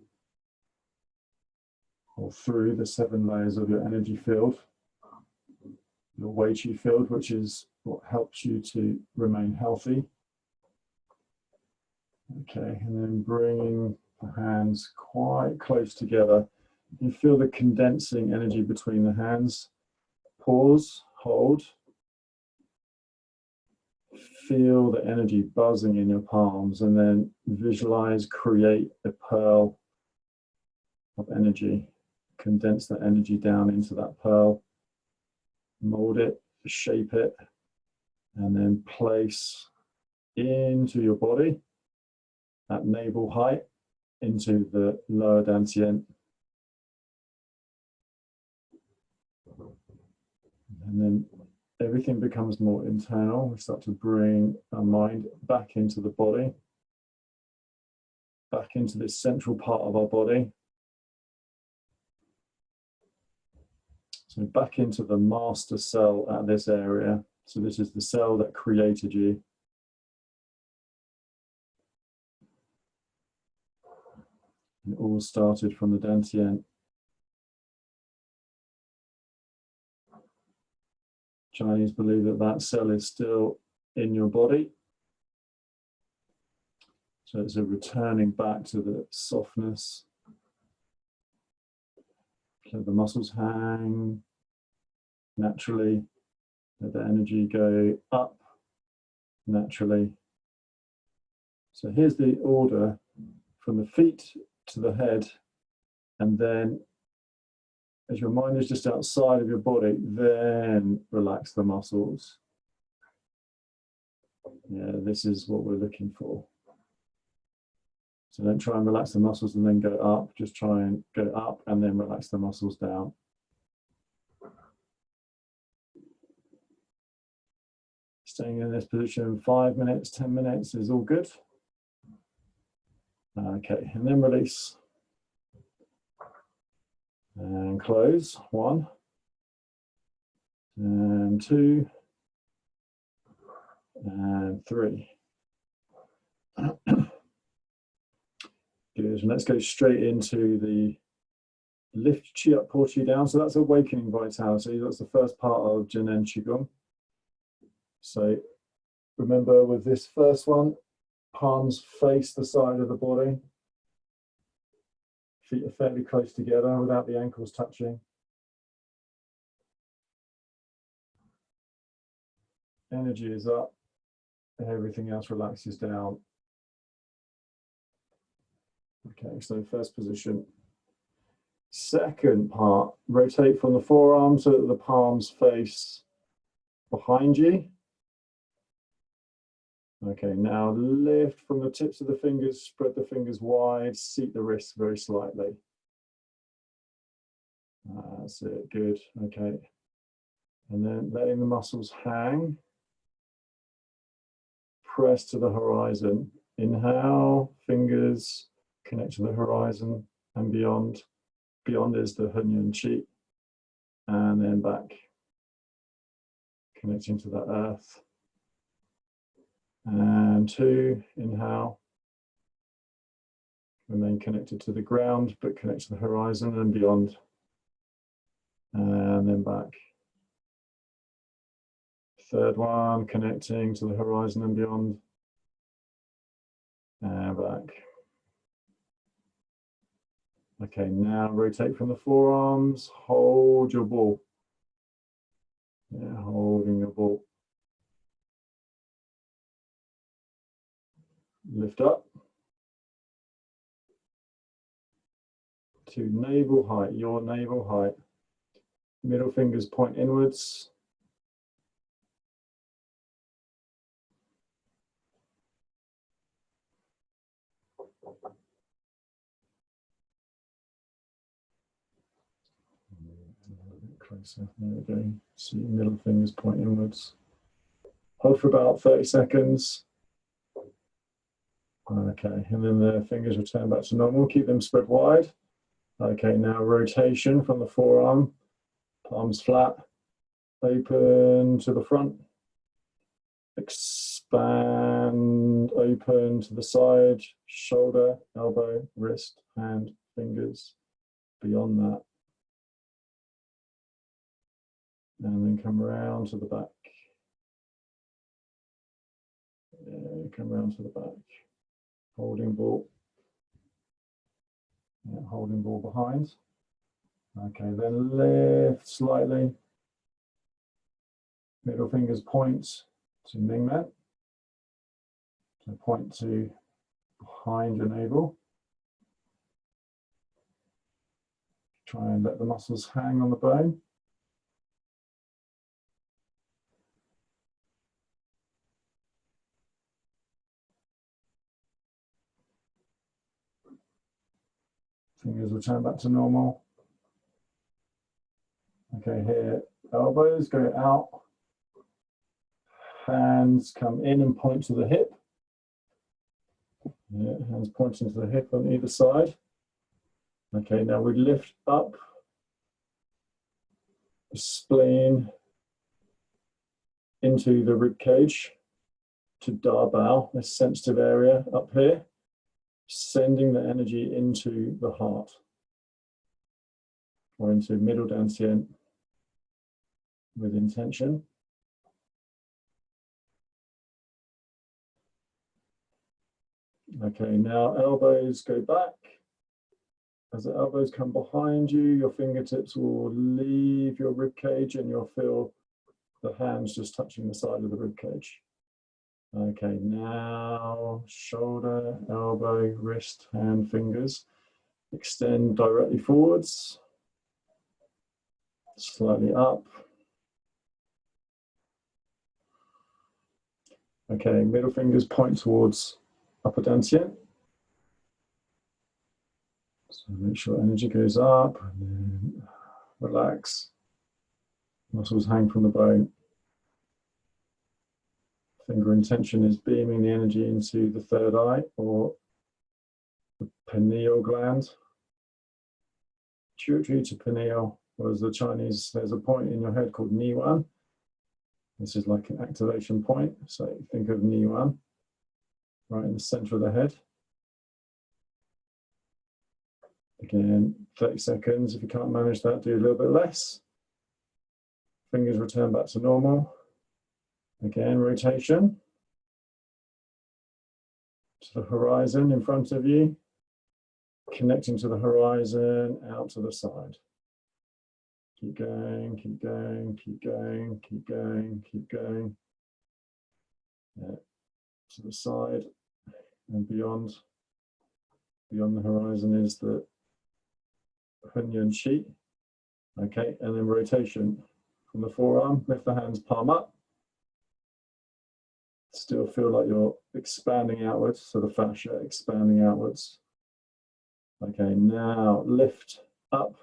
or through the 7 layers of your energy field, your Wei Qi field, which is what helps you to remain healthy. Okay, and then bringing the hands quite close together. You feel the condensing energy between the hands. Pause, hold. Feel the energy buzzing in your palms, and then visualize, create a pearl of energy. Condense that energy down into that pearl, mold it, shape it, and then place into your body at navel height into the lower dantian. And then everything becomes more internal. We start to bring our mind back into the body, back into this central part of our body. So back into the master cell at this area. So this is the cell that created you. It all started from the dantian. Chinese believe that that cell is still in your body. So it's a returning back to the softness. Let the muscles hang naturally. Let the energy go up naturally. So here's the order from the feet to the head, and then as your mind is just outside of your body, then relax the muscles. Yeah, this is what we're looking for. So don't try and relax the muscles and then go up. Just try and go up and then relax the muscles down. Staying in this position 5 minutes, 10 minutes is all good. Okay, and then release. And close. 1. And 2. And 3. Good, and let's go straight into the lift chi up, pour chi down. So that's awakening vitality. That's the first part of zhineng qigong. So remember with this first one, palms face the side of the body. Feet are fairly close together without the ankles touching. Energy is up, and everything else relaxes down. Okay, so first position. Second part, rotate from the forearms so that the palms face behind you. Okay, now lift from the tips of the fingers, spread the fingers wide, seat the wrists very slightly. That's it, good, okay. And then letting the muscles hang. Press to the horizon. Inhale, fingers connect to the horizon and beyond. Beyond is the Hunyan Chi. And then back, connecting to the earth. And 2, inhale. Remain connected to the ground, but connect to the horizon and beyond. And then back. 3rd one, connecting to the horizon and beyond. And back. Okay, now rotate from the forearms, hold your ball. Yeah, holding your ball. Lift up to navel height, your navel height. Middle fingers point inwards. A bit closer. There we go. See middle fingers point inwards. Hold for about 30 seconds. Okay, and then the fingers return back to normal. Keep them spread wide. Okay, now rotation from the forearm. Palms flat. Open to the front. Expand, open to the side. Shoulder, elbow, wrist, hand, fingers. Beyond that. And then come around to the back. Yeah, come around to the back. Holding ball. Yeah, holding ball behind. Okay, then lift slightly. Middle fingers point to Ming Men. So point to behind your navel. Try and let the muscles hang on the bone. Fingers return back to normal. Okay, here, elbows go out. Hands come in and point to the hip. Yeah, hands pointing to the hip on either side. Okay, now we lift up the spleen into the rib cage to Da Bao, this sensitive area up here, sending the energy into the heart or into middle dantian with intention. Okay, now elbows go back. As the elbows come behind you, your fingertips will leave your rib cage and you'll feel the hands just touching the side of the rib cage. Okay, now shoulder, elbow, wrist, hand, fingers. Extend directly forwards, slightly up. Okay, middle fingers point towards upper dantian. So make sure energy goes up and then relax. Muscles hang from the bone. Finger intention is beaming the energy into the third eye or the pineal gland. Pituitary to pineal, whereas the Chinese, there's a point in your head called Niwan. This is like an activation point. So think of Niwan right in the center of the head. Again, 30 seconds. If you can't manage that, do a little bit less. Fingers return back to normal. Again, rotation to the horizon in front of you, connecting to the horizon, out to the side. Keep going, keep going, keep going, keep going, keep going. Yeah. To the side and beyond. Beyond the horizon is the Hunyan Chi. Okay, and then rotation from the forearm, lift the hands, palm up. Still feel like you're expanding outwards, so the fascia expanding outwards. Okay, now lift up.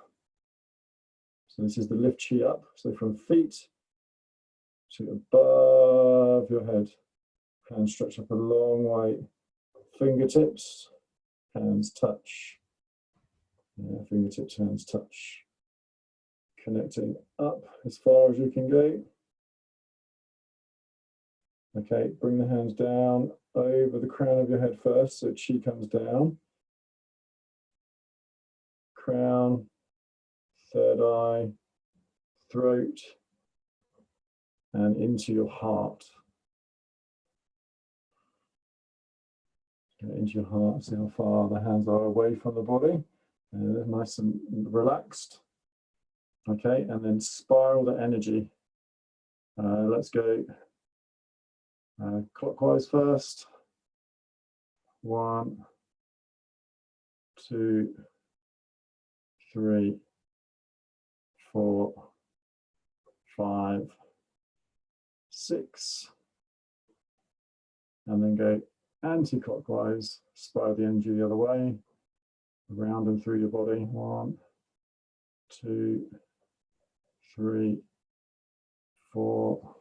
So this is the lift chi up. So from feet to above your head. Hands stretch up a long way. fingertips, hands touch. Yeah, fingertips, hands touch. Connecting up as far as you can go. Okay, bring the hands down over the crown of your head first, so chi comes down. Crown, third eye, throat, and into your heart. Okay, into your heart, see how far the hands are away from the body. And they're nice and relaxed. Okay, and then spiral the energy. Let's go clockwise first. 1, 2, 3, 4, 5, 6. And then go anti-clockwise, spiral the energy the other way, around and through your body. 1, 2, 3, 4,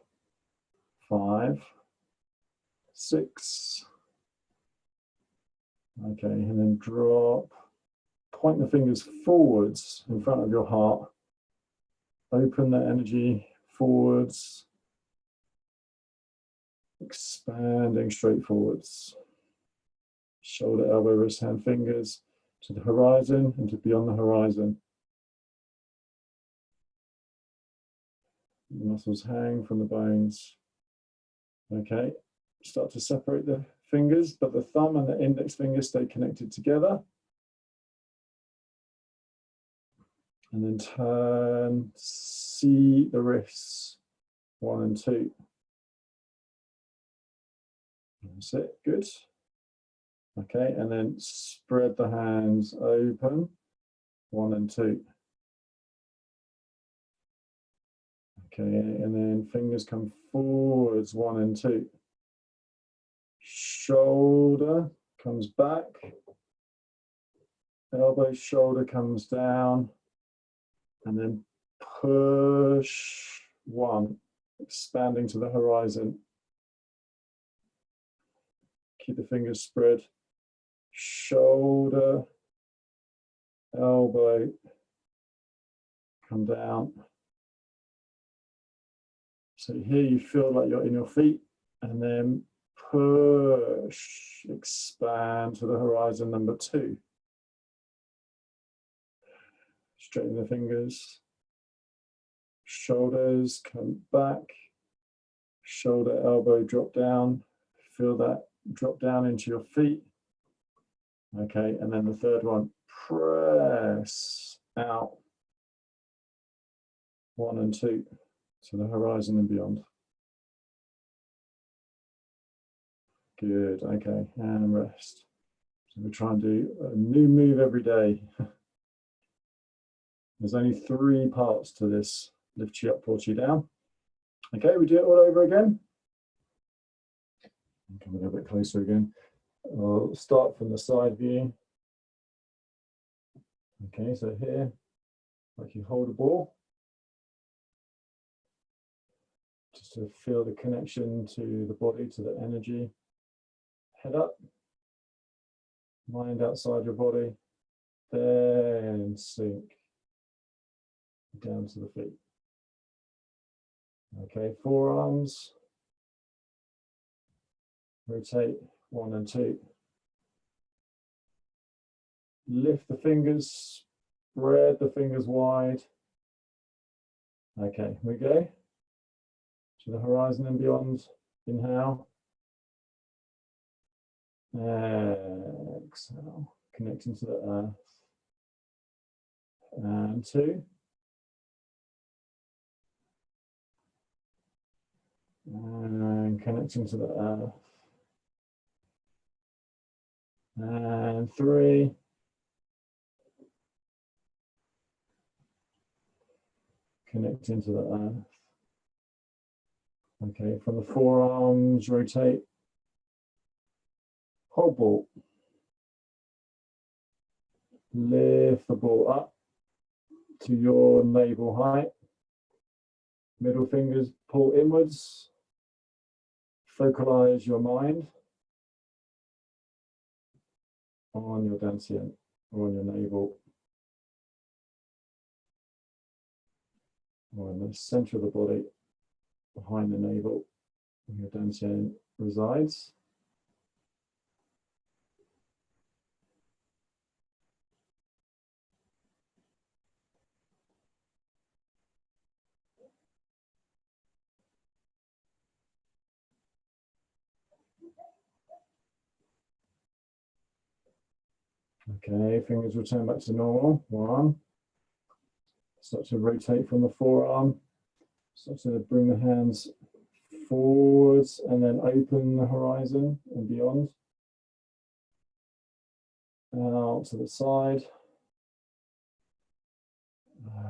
5, 6. Okay, and then drop. Point the fingers forwards in front of your heart. Open the energy forwards. Expanding straight forwards. Shoulder, elbow, wrist, hand, fingers to the horizon and to beyond the horizon. The muscles hang from the bones. Okay, start to separate the fingers, but the thumb and the index finger stay connected together. And then turn, see the wrists, 1 and 2. That's it, good. Okay, and then spread the hands open, 1 and 2. Okay, and then fingers come forwards, 1 and 2. Shoulder comes back. Elbow, shoulder comes down. And then push 1, expanding to the horizon. Keep the fingers spread. Shoulder, elbow, come down. So here you feel like you're in your feet, and then push, expand to the horizon, number 2. Straighten the fingers. Shoulders come back. Shoulder, elbow, drop down. Feel that drop down into your feet. Okay, and then the third one, press out. 1 and 2 to the horizon and beyond. Good, okay, and rest. So we'll try and do a new move every day. There's only 3 parts to this. Lift you up, pull you down. Okay, we do it all over again. Come a little bit closer again. I'll start from the side view. Okay, so here, like you hold a ball. Just to feel the connection to the body, to the energy. Head up. Mind outside your body. Then sink down to the feet. Okay, forearms. Rotate 1 and 2. Lift the fingers, spread the fingers wide. Okay, we go to the horizon and beyond. Inhale. Exhale, connecting to the earth. And 2. And connecting to the earth. And 3. Connecting to the earth. Okay, from the forearms, rotate. Hold ball. Lift the ball up to your navel height. Middle fingers pull inwards. Focalize your mind. on your dantian or on your navel, or in the center of the body, behind the navel, where your dantian resides. Okay, fingers return back to normal. One. Start to rotate from the forearm. Start to bring the hands forwards and then open the horizon and beyond. Out to the side.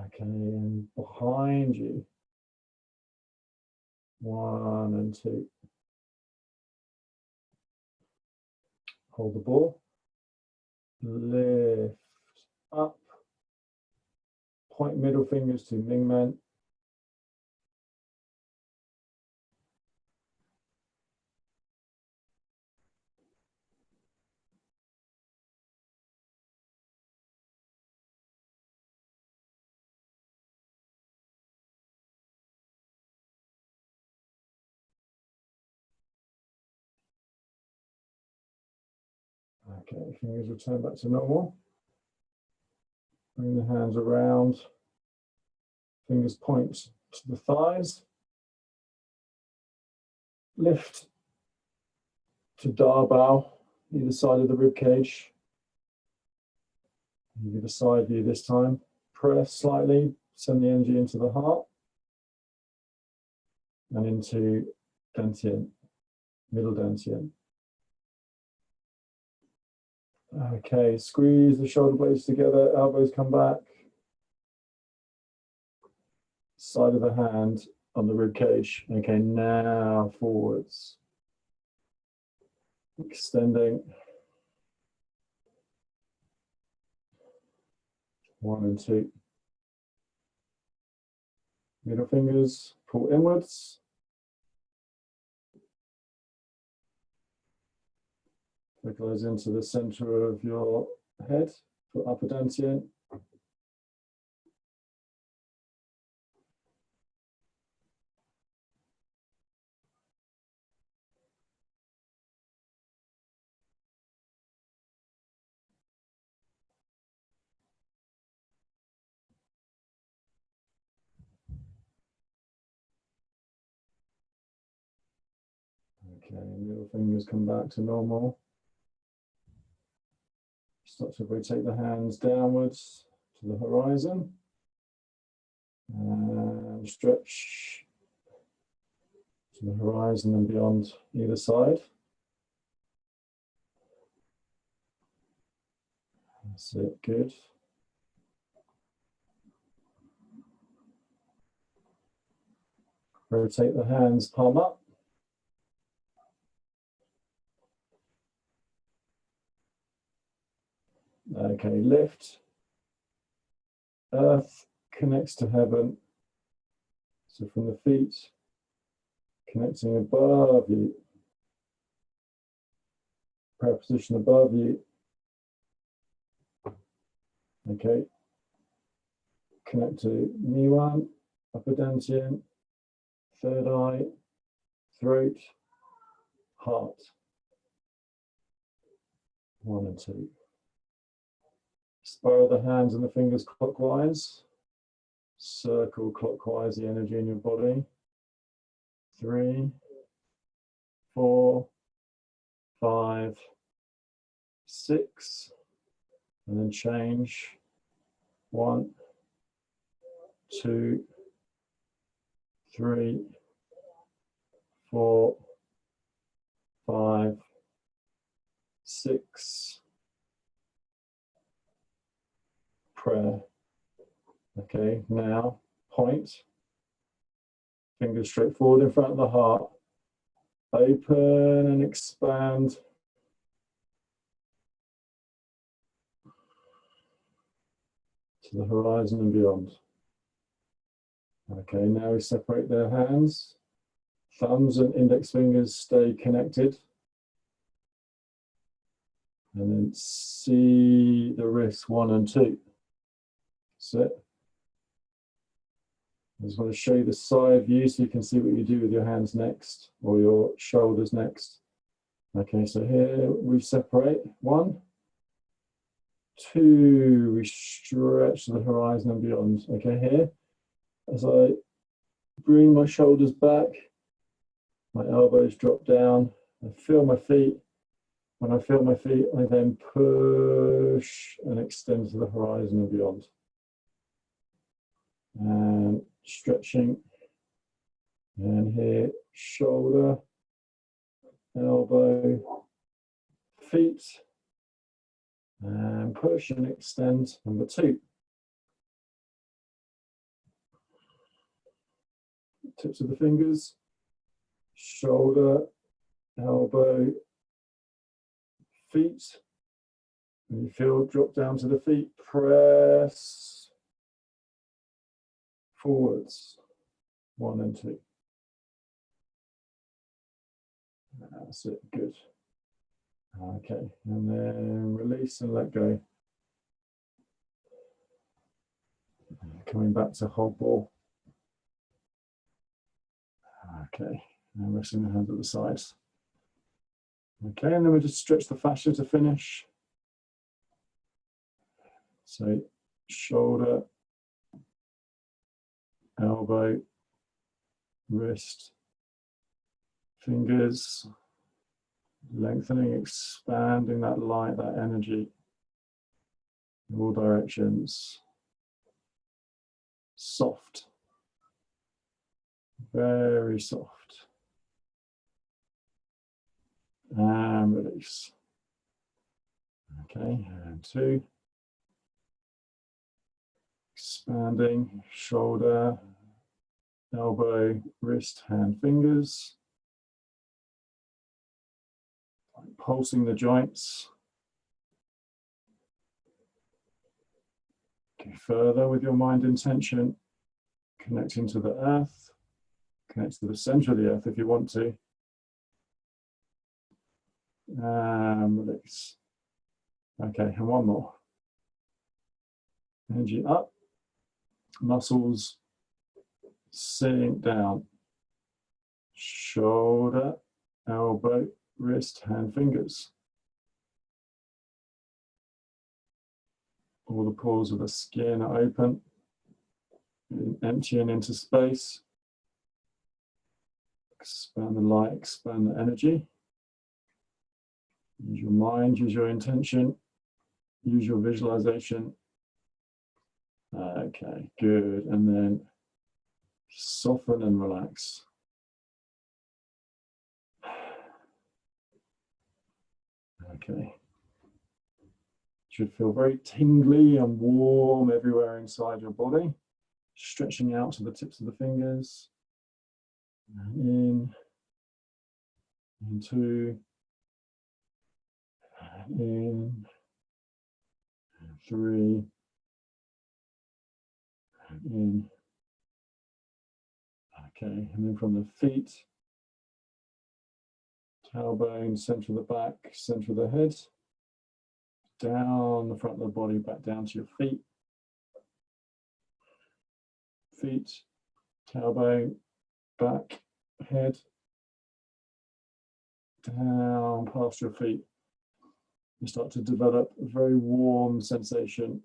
Okay, and behind you. 1 and 2. Hold the ball. Lift up. Point middle fingers to Mingmen. Okay, fingers return back to normal. Bring the hands around. Fingers point to the thighs. Lift to Da Bao, either side of the rib cage. You give a side view this time. Press slightly, send the energy into the heart and into dantian, middle dantian. Okay, squeeze the shoulder blades together, elbows come back. Side of the hand on the rib cage. Okay, now forwards. Extending. 1 and 2. Middle fingers pull inwards. Focus into the center of your head for upper dantian. Okay, middle fingers come back to normal. Start to rotate the hands downwards to the horizon. And stretch to the horizon and beyond either side. That's it, good. Rotate the hands palm up. Okay, lift. Earth connects to heaven. So from the feet, connecting above you. Prayer position above you. Okay. Connect to Niwan, upper dantian, third eye, throat, heart. 1 and 2. Spiral the hands and the fingers clockwise. Circle clockwise the energy in your body. 3, 4, 5, 6. And then change. 1, 2, 3, 4, 5, 6. Prayer. Okay, now point. Fingers straight forward in front of the heart. Open and expand. To the horizon and beyond. Okay, now we separate their hands. Thumbs and index fingers stay connected. And then see the wrists 1 and 2. Sit. I just want to show you the side view so you can see what you do with your hands next, or your shoulders next. Okay, so here we separate. 1, 2, we stretch to the horizon and beyond. Okay, here, as I bring my shoulders back, my elbows drop down, I feel my feet. When I feel my feet, I then push and extend to the horizon and beyond. And stretching. And here, shoulder, elbow, feet. And push and extend. Number 2. Tips of the fingers, shoulder, elbow, feet. When you feel, drop down to the feet, press forwards. 1 and 2. That's it, good. Okay, and then release and let go. Coming back to hold ball. Okay, and resting the hands at the sides. Okay, and then we just stretch the fascia to finish. So shoulder, elbow, wrist, fingers, lengthening, expanding that light, that energy in all directions. Soft, very soft. And release. Okay, and 2. Expanding, shoulder, elbow, wrist, hand, fingers. Pulsing the joints. Go further with your mind intention, connecting to the earth, connect to the center of the earth if you want to. And release. Okay, and 1 more. Energy up, muscles sink down. Shoulder, elbow, wrist, hand, fingers. All the pores of the skin are open, emptying into space. Expand the light, expand the energy. Use your mind, use your intention, use your visualization. Okay, good. And then soften and relax. Okay. Should feel very tingly and warm everywhere inside your body. Stretching out to the tips of the fingers. In, and 2, in, and 3, in. Okay, and then from the feet, tailbone, center of the back, center of the head, down the front of the body, back down to your feet. Feet, tailbone, back, head, down past your feet. You start to develop a very warm sensation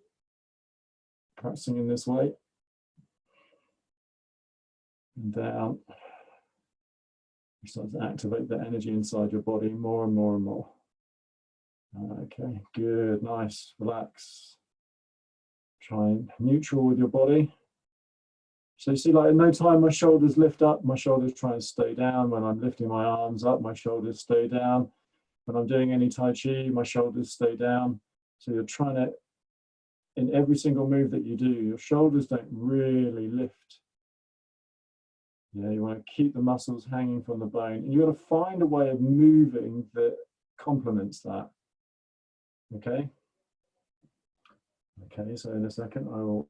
practicing in this way. And down. You start to activate the energy inside your body more and more and more. Okay, good, nice, relax. Try and neutral with your body. So you see, like in no time, my shoulders lift up, my shoulders try and stay down. When I'm lifting my arms up, my shoulders stay down. When I'm doing any Tai Chi, my shoulders stay down. So you're trying to, in every single move that you do, your shoulders don't really lift. Yeah, you want to keep the muscles hanging from the bone. And you've got to find a way of moving that complements that. Okay? Okay, so in a second, I will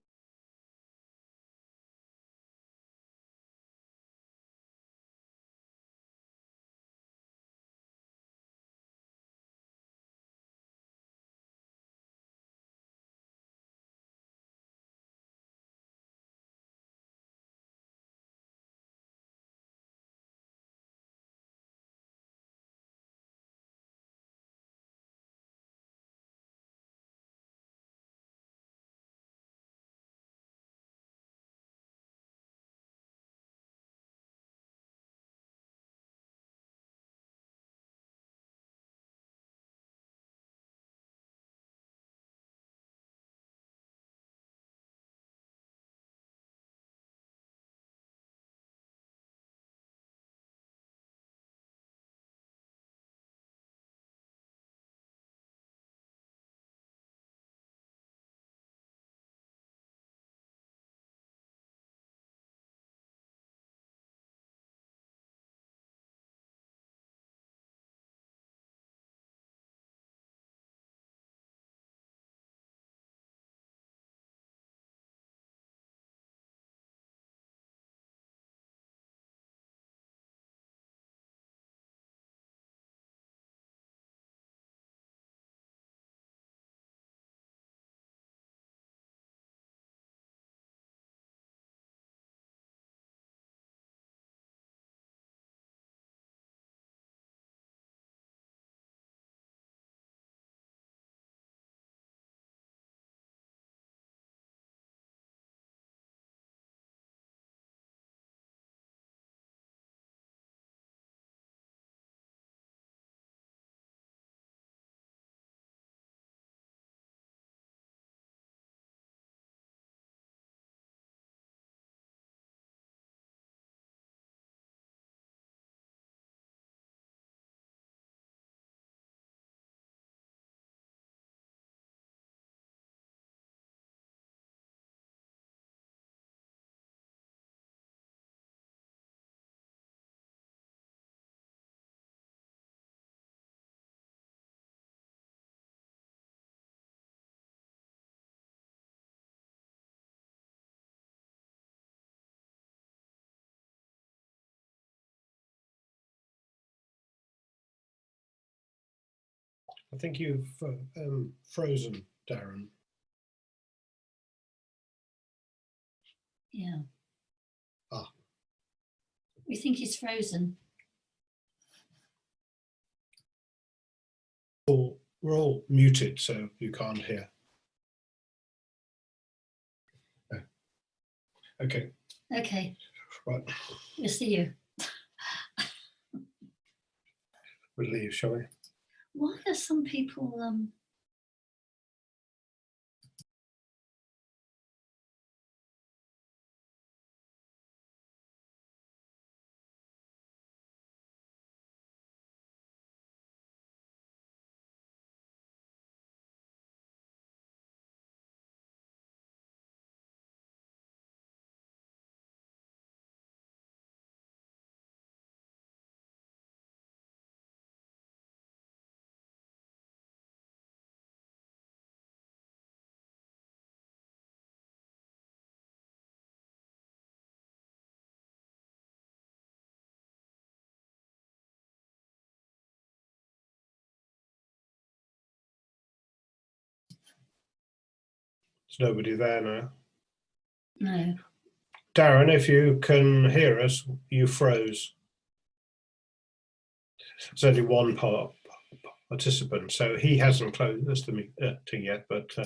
I think you've frozen, Darren. Yeah. Ah. We think he's frozen. We're all muted, so you can't hear. Oh. Okay. Okay, Right. we'll see you. We'll leave, shall we? Why are some people There's nobody there now. no. Darren, if you can hear us, you froze. There's only one participant, so he hasn't closed the meeting yet, but